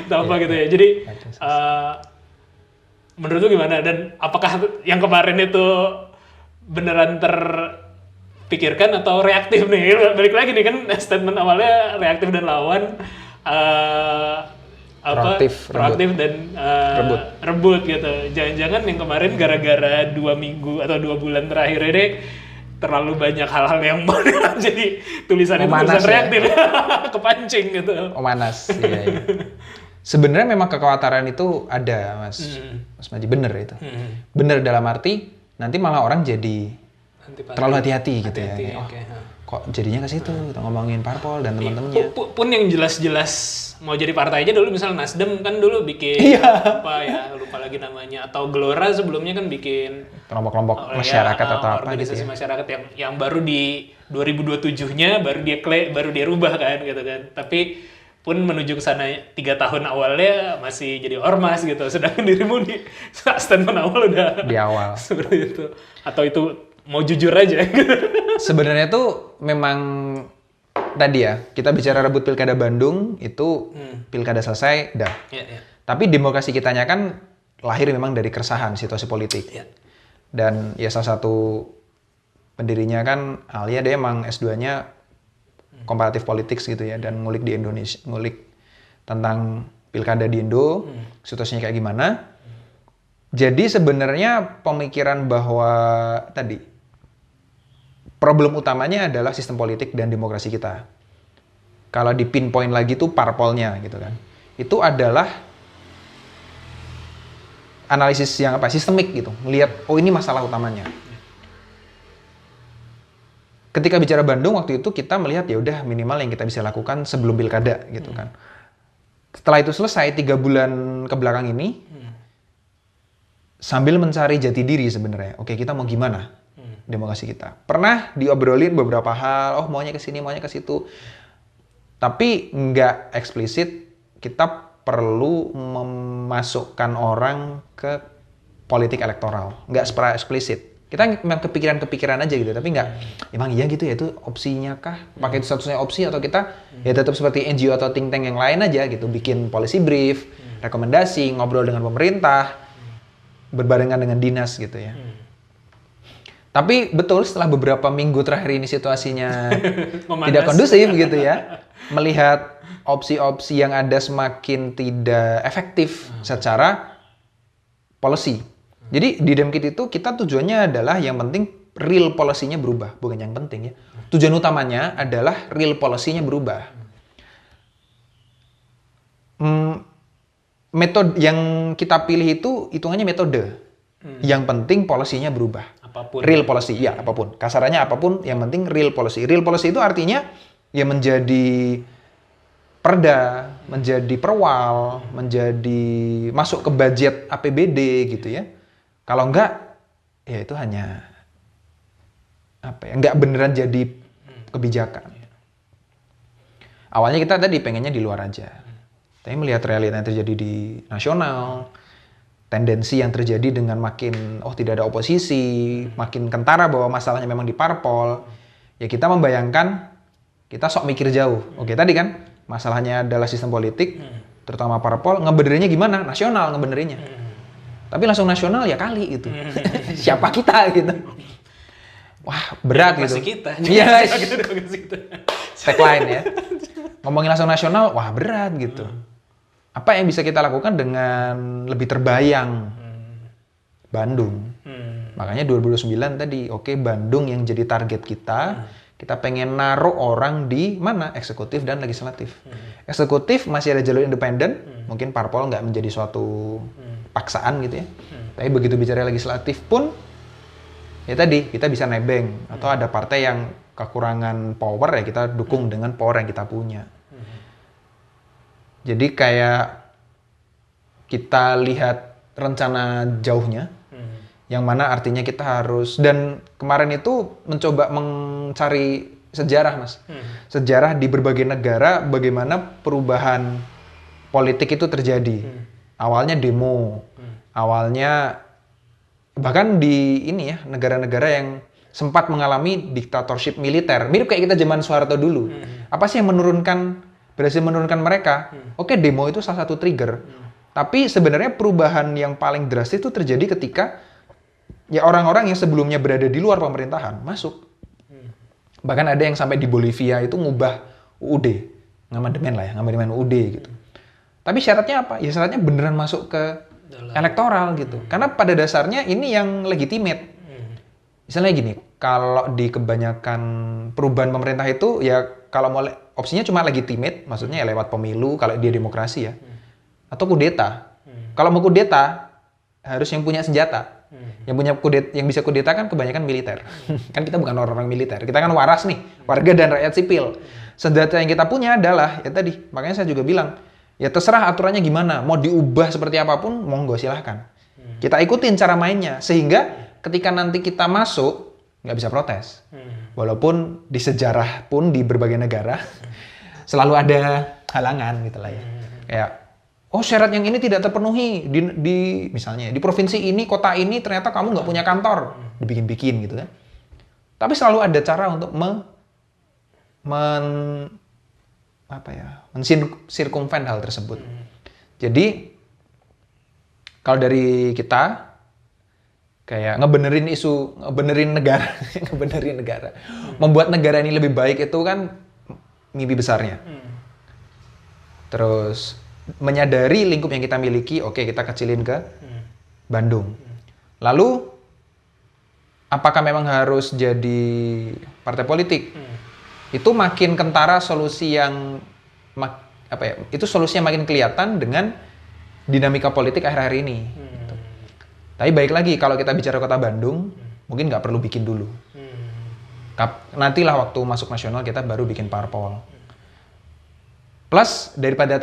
atau apa gitu ya. Jadi menurut lu gimana, dan apakah yang kemarin itu beneran terpikirkan atau reaktif nih? Balik lagi nih kan statement awalnya reaktif dan lawan, proaktif dan rebut gitu. Jangan-jangan yang kemarin gara-gara 2 minggu atau 2 bulan terakhir ini terlalu banyak hal-hal yang jadi tulisan itu tulisan reaktif ya? Kepancing gitu. Manas. Iya. Sebenarnya memang kekhawatiran itu ada, Mas Maji, bener itu. Bener dalam arti nanti malah orang jadi terlalu hati-hati gitu ya. Kok jadinya ke situ kita ngomongin parpol dan teman-temannya. Pun yang jelas-jelas mau jadi partai aja dulu, misalnya Nasdem kan dulu bikin apa ya, lupa lagi namanya, atau Gelora sebelumnya kan bikin kelompok-kelompok masyarakat atau apa organisasi gitu ya. masyarakat yang baru di 2027-nya baru dia rubah kan gitu kan. Tapi pun menuju ke sana 3 tahun awalnya masih jadi ormas gitu, sedangkan dirimu di statement awal udah di awal seperti itu. Atau itu mau jujur aja? Sebenarnya tuh memang tadi ya, kita bicara rebut pilkada Bandung itu pilkada selesai, dah. Tapi demokrasi kitanya kan lahir memang dari keresahan situasi politik. Dan ya salah satu pendirinya kan Alia, dia emang S2-nya komparatif politics gitu ya, dan ngulik di Indonesia, ngulik tentang pilkada di Indo, situasinya kayak gimana. Jadi sebenarnya pemikiran bahwa tadi problem utamanya adalah sistem politik dan demokrasi kita. Kalau di pinpoint lagi tuh parpolnya gitu kan. Itu adalah analisis yang sistemik gitu. Melihat oh ini masalah utamanya. Ketika bicara Bandung waktu itu kita melihat ya udah minimal yang kita bisa lakukan sebelum pilkada gitu kan. Setelah itu selesai 3 bulan ke belakang ini sambil mencari jati diri sebenarnya. Oke, kita mau gimana? Demokrasi kita. Pernah diobrolin beberapa hal, oh maunya ke sini, maunya ke situ. Tapi nggak eksplisit, kita perlu memasukkan orang ke politik elektoral. Nggak secara eksplisit. Kita memang kepikiran-kepikiran aja gitu, tapi nggak, emang iya gitu ya, itu opsinya kah? Pakai itu satu-satunya opsi, atau kita ya tetap seperti NGO atau think tank yang lain aja gitu, bikin policy brief, rekomendasi, ngobrol dengan pemerintah, berbarengan dengan dinas gitu ya. Tapi betul setelah beberapa minggu terakhir ini situasinya tidak kondusif gitu ya. Melihat opsi-opsi yang ada semakin tidak efektif secara policy. Jadi di Demkit itu kita tujuannya adalah yang penting real policy-nya berubah. Bukan yang penting ya. Tujuan utamanya adalah real policy-nya berubah. Metode yang kita pilih itu hitungannya metode. Yang penting policy-nya berubah. Apapun. Real policy, ya apapun. Kasarannya apapun, yang penting real policy. Real policy itu artinya ya menjadi perda, menjadi perwal, menjadi masuk ke budget APBD gitu ya. Kalau enggak, ya itu hanya enggak beneran jadi kebijakan. Awalnya kita tadi pengennya di luar aja. Tapi melihat realita yang terjadi di nasional, tendensi yang terjadi dengan makin tidak ada oposisi, makin kentara bahwa masalahnya memang di parpol, ya kita membayangkan kita sok mikir jauh. Oke, tadi kan masalahnya adalah sistem politik, terutama parpol, ngebenerinnya gimana? Nasional ngebenerinnya. Tapi langsung nasional ya kali gitu. Siapa kita gitu. Wah, berat gitu. Kita. Iya, tagline ya. Ngomongin langsung nasional, wah berat gitu. Apa yang bisa kita lakukan dengan lebih terbayang? Bandung. Makanya 2009 tadi, oke, Bandung yang jadi target kita. Kita pengen naruh orang di mana? Eksekutif dan legislatif. Eksekutif masih ada jalur independen. Mungkin parpol nggak menjadi suatu paksaan gitu ya. Tapi begitu bicara legislatif pun, ya tadi, kita bisa nebeng. Atau ada partai yang kekurangan power, ya kita dukung dengan power yang kita punya. Jadi kayak kita lihat rencana jauhnya, yang mana artinya kita harus, dan kemarin itu mencoba mencari sejarah, Mas. Sejarah di berbagai negara, bagaimana perubahan politik itu terjadi. Awalnya demo, awalnya bahkan di ini ya, negara-negara yang sempat mengalami diktatorship militer. Mirip kayak kita zaman Soeharto dulu. Apa sih yang berhasil menurunkan mereka? Oke, demo itu salah satu trigger. Tapi sebenarnya perubahan yang paling drastis itu terjadi ketika ya orang-orang yang sebelumnya berada di luar pemerintahan masuk. Bahkan ada yang sampai di Bolivia itu ngubah UUD, ngamandemen UUD gitu. Tapi syaratnya apa? Ya syaratnya beneran masuk ke elektoral gitu. Karena pada dasarnya ini yang legitimate. Misalnya gini, kalau di kebanyakan perubahan pemerintah itu ya kalau mau opsinya cuma legitimate, maksudnya ya lewat pemilu kalau dia demokrasi ya. Atau kudeta. Kalau mau kudeta harus yang punya senjata. Yang bisa kudeta kan kebanyakan militer. Kan kita bukan orang-orang militer. Kita kan waras nih, warga dan rakyat sipil. Senjata yang kita punya adalah ya tadi, makanya saya juga bilang, ya terserah aturannya gimana, mau diubah seperti apapun, monggo silahkan. Kita ikutin cara mainnya, sehingga ketika nanti kita masuk, nggak bisa protes. Walaupun di sejarah pun di berbagai negara, selalu ada halangan gitu lah ya. Kayak, syarat yang ini tidak terpenuhi, misalnya di provinsi ini, kota ini, ternyata kamu nggak punya kantor. Dibikin-bikin gitu kan. Tapi selalu ada cara untuk mensirkumven hal tersebut. Jadi kalau dari kita kayak ngebenerin negara, membuat negara ini lebih baik itu kan mimpi besarnya. Terus menyadari lingkup yang kita miliki, oke kita kecilin ke Bandung. Lalu apakah memang harus jadi partai politik? Itu makin kentara solusi yang itu solusinya makin kelihatan dengan dinamika politik akhir-akhir ini. Gitu. Tapi baik lagi kalau kita bicara kota Bandung, mungkin nggak perlu bikin dulu. Nantilah waktu masuk nasional kita baru bikin parpol. Plus daripada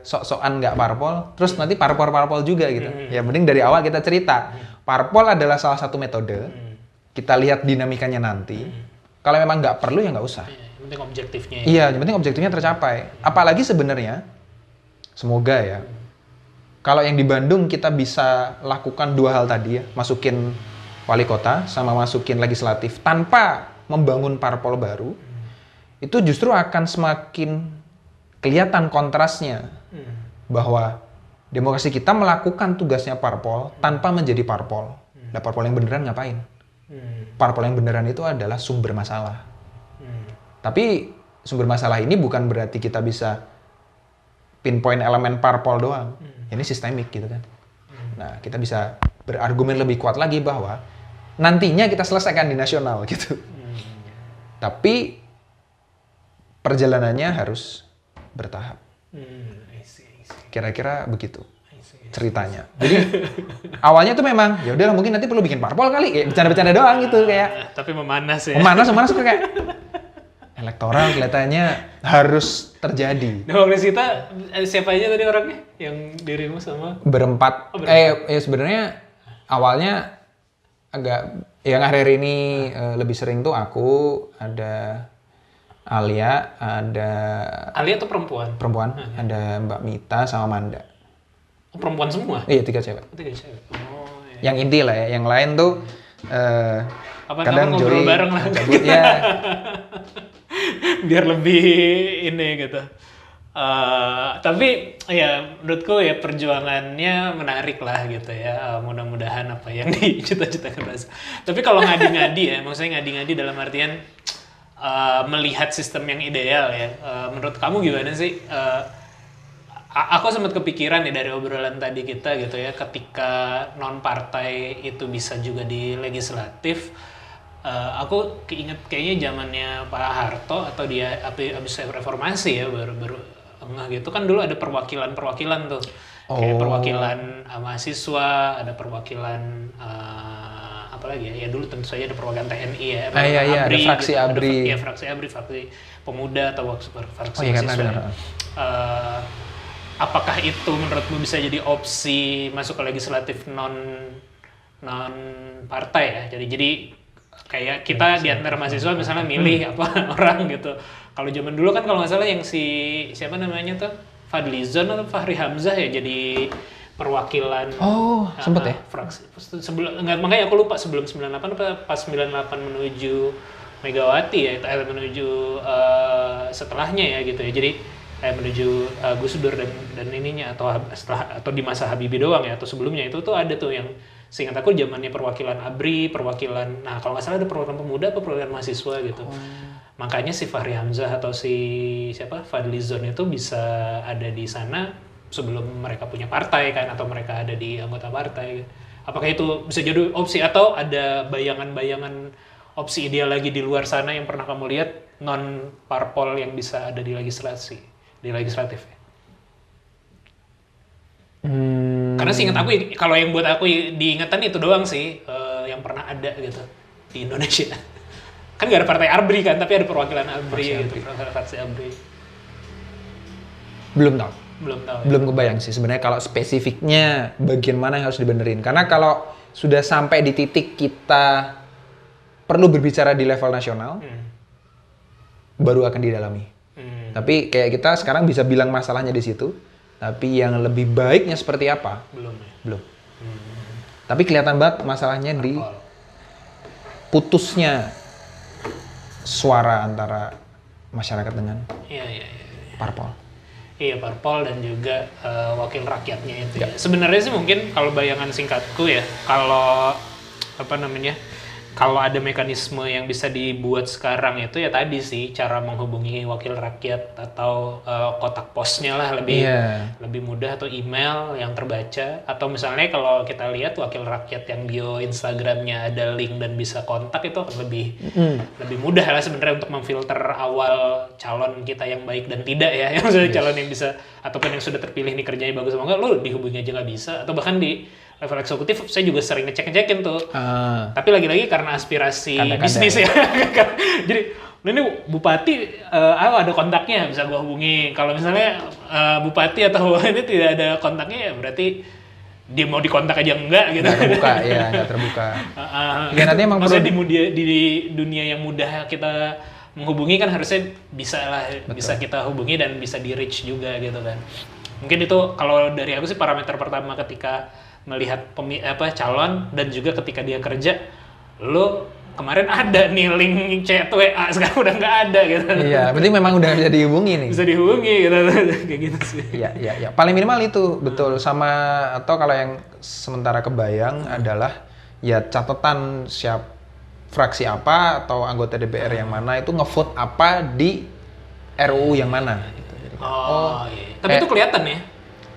sok-sokan nggak parpol, terus nanti parpol juga gitu. Ya mending dari awal kita cerita. Parpol adalah salah satu metode. Kita lihat dinamikanya nanti. Kalau memang nggak perlu ya nggak usah. Yang penting objektifnya. Iya, yang penting objektifnya tercapai. Apalagi sebenarnya, semoga ya, kalau yang di Bandung kita bisa lakukan dua hal tadi ya, masukin wali kota sama masukin legislatif tanpa membangun parpol baru, itu justru akan semakin kelihatan kontrasnya bahwa demokrasi kita melakukan tugasnya parpol tanpa menjadi parpol. Nah, parpol yang beneran ngapain? Parpol yang beneran itu adalah sumber masalah. Tapi sumber masalah ini bukan berarti kita bisa pinpoint elemen parpol doang. Ini sistemik gitu kan. Nah, kita bisa berargumen lebih kuat lagi bahwa nantinya kita selesaikan di nasional gitu. Tapi perjalanannya harus bertahap. Kira-kira begitu ceritanya. Jadi awalnya tuh memang ya udahlah mungkin nanti perlu bikin parpol kali, kayak bercanda-bercanda doang gitu kayak. Tapi memanas ya. Memanas kayak elektoral kelihatannya harus terjadi. Nah, waktu siapa aja tadi orangnya yang dirimu sama? Berempat. Ya sebenarnya awalnya agak yang akhir ini lebih sering tuh aku, ada Alia, ada Alia tuh perempuan? perempuan, ada Mbak Mita sama Manda. Oh, perempuan semua? Iya, 3 cewek. 3 cewek. Oh, iya. Yang inti lah ya, yang lain tuh kadang ngobrol Joy bareng lah. cabut ya. Biar lebih ini gitu. Tapi ya menurutku ya perjuangannya menarik lah gitu ya. Mudah-mudahan apa yang dicita-citakan berhasil. Tapi kalau ngadi-ngadi ya, maksudnya ngadi-ngadi dalam artian melihat sistem yang ideal ya. Menurut kamu gimana sih? Aku sempat kepikiran ya dari obrolan tadi kita gitu ya, ketika non partai itu bisa juga di legislatif. Aku keinget kayaknya zamannya Pak Harto atau dia habis reformasi ya, baru enggak gitu kan, dulu ada perwakilan tuh. Kayak perwakilan mahasiswa, ada perwakilan apa lagi ya? Ya dulu tentu saja ada perwakilan TNI ya. Iya, ada fraksi gitu. ABRI. Iya, fraksi ABRI, fraksi pemuda atau fraksi Iya, kan mahasiswa. ada. Apakah itu menurutmu bisa jadi opsi masuk ke legislatif non partai ya? Jadi kayak kita di antara mahasiswa misalnya milih apa orang gitu. Kalau zaman dulu kan kalau nggak salah yang siapa namanya tuh Fadlizon atau Fahri Hamzah ya jadi perwakilan. Oh, sempet ya? Fraksi. Sebelum enggak, makanya aku lupa sebelum 98 apa pas 98 menuju Megawati ya, menuju setelahnya ya gitu ya. Jadi menuju Gus Dur dan ininya atau di masa Habibie doang ya, atau sebelumnya itu tuh ada tuh yang seingat aku zamannya perwakilan ABRI, perwakilan, nah kalau nggak salah ada perwakilan pemuda atau perwakilan mahasiswa gitu. Makanya si Fahri Hamzah atau si siapa Fadlizon itu bisa ada di sana sebelum mereka punya partai kan, atau mereka ada di anggota partai. Apakah itu bisa jadi opsi atau ada bayangan-bayangan opsi ideal lagi di luar sana yang pernah kamu lihat non parpol yang bisa ada di legislatif ya? Karena seingat aku, kalau yang buat aku diingatan itu doang sih yang pernah ada gitu di Indonesia. Kan gak ada partai ABRI kan, tapi ada perwakilan ABRI gitu, fraksi ABRI. Belum tahu. Ya? Belum kebayang sih sebenarnya kalau spesifiknya bagian mana yang harus dibenerin. Karena kalau sudah sampai di titik kita perlu berbicara di level nasional, baru akan didalami. Tapi kayak kita sekarang bisa bilang masalahnya di situ, tapi yang lebih baiknya seperti apa? Belum ya? Belum. Tapi kelihatan banget masalahnya di putusnya suara antara masyarakat dengan parpol. Iya, parpol dan juga wakil rakyatnya itu ya. Sebenarnya sih mungkin kalau bayangan singkatku ya, kalau kalau ada mekanisme yang bisa dibuat sekarang itu ya tadi sih, cara menghubungi wakil rakyat atau kotak posnya lah lebih mudah, atau email yang terbaca, atau misalnya kalau kita lihat wakil rakyat yang bio Instagramnya ada link dan bisa kontak, itu akan lebih mudah lah sebenarnya untuk memfilter awal calon kita yang baik dan tidak ya, yang sudah calon yang bisa ataupun yang sudah terpilih nih kerjanya bagus apa enggak, lo dihubungi aja nggak bisa, atau bahkan di level eksekutif saya juga sering ngecek-ngecekin tuh. Tapi lagi-lagi karena aspirasi bisnis ya. Jadi ini bupati ada kontaknya bisa gua hubungi. Kalau misalnya bupati atau ini tidak ada kontaknya, ya berarti dia mau dikontak aja enggak gitu. Nggak terbuka, ya nggak terbuka. Ya nanti emang maksudnya di dunia yang mudah kita menghubungi kan harusnya bisa lah. Betul. Bisa kita hubungi dan bisa di reach juga gitu kan. Mungkin itu kalau dari aku sih parameter pertama ketika melihat calon, dan juga ketika dia kerja, lo kemarin ada nih link chat WA, sekarang udah nggak ada gitu. Iya, berarti memang udah bisa dihubungi nih. Bisa dihubungi gitu, kayak gitu sih. Iya. Paling minimal itu, betul. Sama, atau kalau yang sementara kebayang adalah ya catatan fraksi apa atau anggota DPR yang mana itu ngevote apa di RUU yang mana. Gitu. Jadi, iya. Tapi itu kelihatan ya?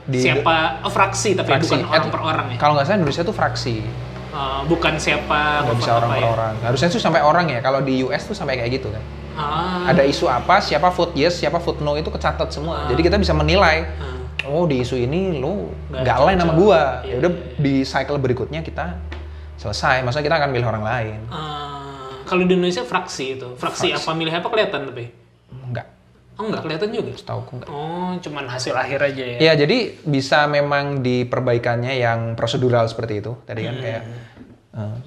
Siapa fraksi tapi bukan orang per orang ya? Kalau nggak salah Indonesia tuh fraksi. Bukan siapa nggak bisa orang per orang. Harusnya tuh sampai orang ya. Kalau di US tuh sampai kayak gitu kan. Ada isu apa, siapa vote yes, siapa vote no itu kecatat semua. Jadi kita bisa menilai. Oh di isu ini lo nggak align sama gua. Ya udah di cycle berikutnya kita selesai. Maksudnya kita akan milih orang lain. Kalau di Indonesia fraksi itu, fraksi apa milih apa kelihatan tapi? Enggak. Oh nggak kelihatan juga? Setauku nggak. Oh, cuman hasil akhir aja ya? Ya, jadi bisa memang diperbaikannya yang prosedural seperti itu. Tadi kan kayak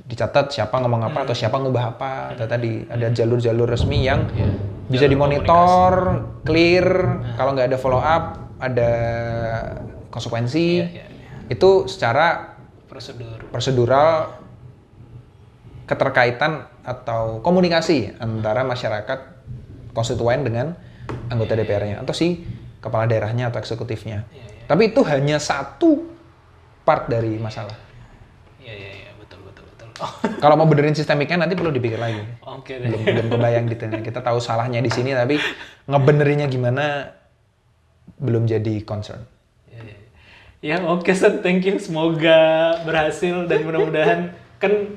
dicatat siapa ngomong apa atau siapa ngubah apa. Atau tadi ada jalur-jalur resmi yang bisa Jalur dimonitor, clear. Kalau nggak ada follow up, ada konsekuensi. Itu secara prosedural keterkaitan atau komunikasi antara masyarakat konstituen dengan anggota DPR-nya atau si kepala daerahnya atau eksekutifnya. Tapi itu hanya satu part dari masalah. Iya, betul. Kalau mau benerin sistemiknya nanti perlu dipikir lagi. Oke deh. Belum kebayang detailnya. Kita tahu salahnya di sini tapi ngebenerinnya gimana belum jadi concern. Ya oke Sen, thank you. Semoga berhasil dan mudah-mudahan kan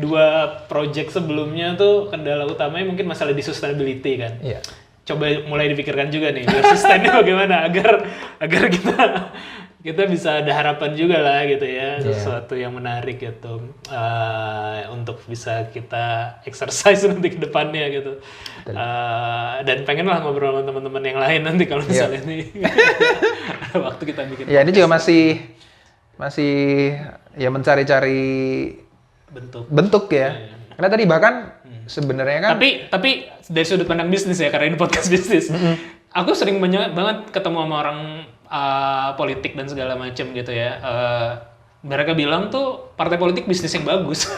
2 project sebelumnya tuh kendala utamanya mungkin masalah di sustainability kan. Iya. Coba mulai dipikirkan juga nih biar sustainnya bagaimana agar kita bisa ada harapan juga lah gitu ya, sesuatu yang menarik gitu untuk bisa kita exercise nanti ke depannya gitu. Dan pengen lah ngobrol sama teman-teman yang lain nanti kalau misalnya ini ada waktu kita bikin. Ya, ini juga masih ya mencari-cari bentuk ya. Karena tadi bahkan sebenarnya kan tapi dari sudut pandang bisnis ya, karena ini podcast bisnis. Aku sering banget ketemu sama orang politik dan segala macam gitu ya. Mereka bilang tuh partai politik bisnis yang bagus.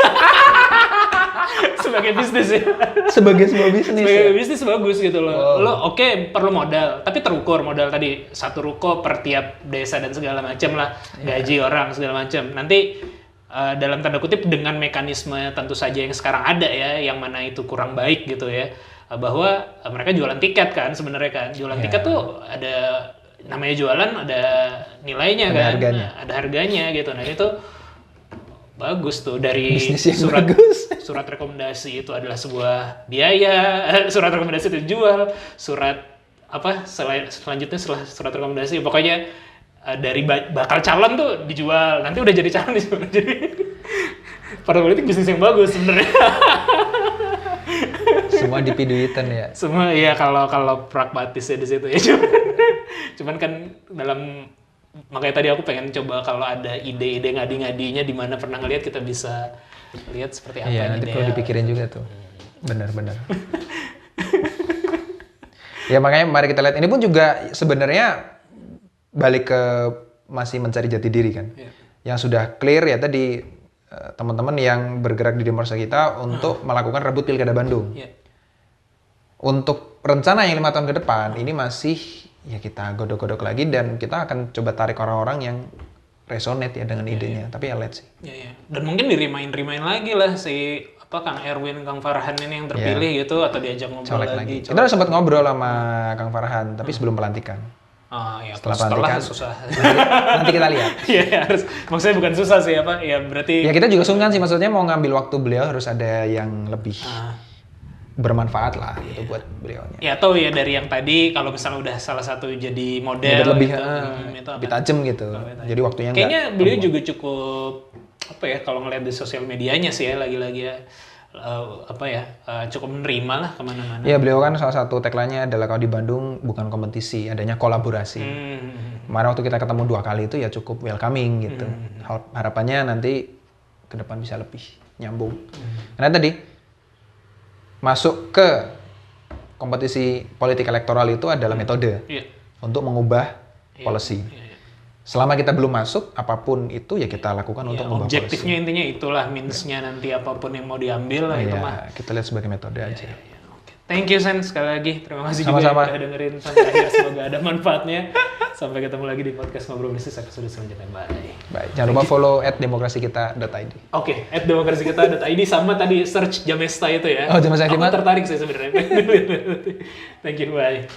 Sebagai bisnis ya. Sebagai sebuah bisnis. Sebagai bisnis bagus gitu loh. Lo oke, perlu modal, tapi terukur modal tadi. 1 ruko per tiap desa dan segala macam lah. Gaji orang segala macam. Nanti dalam tanda kutip dengan mekanisme tentu saja yang sekarang ada ya, yang mana itu kurang baik gitu ya. Bahwa mereka jualan tiket kan sebenarnya kan. Jualan tiket tuh ada namanya jualan, ada nilainya ada kan. Harganya. Ada harganya gitu. Nah, itu bagus tuh dari surat rekomendasi itu adalah sebuah biaya, surat rekomendasi itu dijual, surat apa selanjutnya setelah surat rekomendasi pokoknya dari bakal calon tuh dijual, nanti udah jadi calon dijual. Jadi partai politik bisnis yang bagus sebenarnya. Semua dipiduitan ya. Semua ya kalau pragmatis ya di situ ya. Cuman kan makanya tadi aku pengen coba kalau ada ide-ide ngadi-ngadinya di mana pernah ngelihat kita bisa lihat seperti apa. Iya, nanti perlu dipikirin juga tuh. Benar. Ya makanya mari kita lihat. Ini pun juga sebenarnya balik ke masih mencari jati diri kan. Yang sudah clear ya tadi teman-teman yang bergerak di demokrasi kita untuk melakukan rebut Pilkada Bandung. Untuk rencana yang 5 tahun ke depan ini masih ya kita godok-godok lagi dan kita akan coba tarik orang-orang yang resonate ya dengan idenya. Tapi ya let's see. Dan mungkin di-remind lagi lah si Kang Erwin, Kang Farhan ini yang terpilih gitu atau diajak ngobrol lagi. Kita udah sempat ngobrol sama Kang Farhan tapi sebelum pelantikan. Setelah pelantikan susah. Nanti kita lihat. Iya, harus. Maksudnya bukan susah sih apa? Ya berarti. Ya kita juga sungkan sih, maksudnya mau ngambil waktu beliau harus ada yang lebih bermanfaat lah gitu buat beliaunya. Ya atau ya dari yang tadi kalau misalnya udah salah satu jadi model lebih itu lebih tajam gitu. Jadi waktunya kayaknya beliau juga cukup apa ya kalau ngeliat di sosial medianya sih ya lagi-lagi ya. Cukup menerima lah kemana-mana. Iya, beliau kan salah satu tagline-nya adalah kalau di Bandung bukan kompetisi, adanya kolaborasi. Kemarin waktu kita ketemu 2 kali itu ya cukup welcoming gitu. Harapannya nanti ke depan bisa lebih nyambung. Karena tadi masuk ke kompetisi politik elektoral itu adalah metode untuk mengubah policy. Selama kita belum masuk, apapun itu ya kita lakukan untuk mengubah policy. Objektifnya intinya itulah, means-nya nanti apapun yang mau diambil lah itu mah. Kita lihat sebagai metode aja. Thank you Sen sekali lagi. Terima kasih Sama-sama. juga udah dengerin sampai akhir. Semoga ada manfaatnya. Sampai ketemu lagi di podcast Ngobrol Bisnis episode selanjutnya. Bye. Jangan lupa follow @demokrasikita.id. Oke, @demokrasikita.id sama tadi search Jamesta itu ya. Oh, Jamesta Actimat. Aku tertarik sih sebenarnya. Thank you, bye.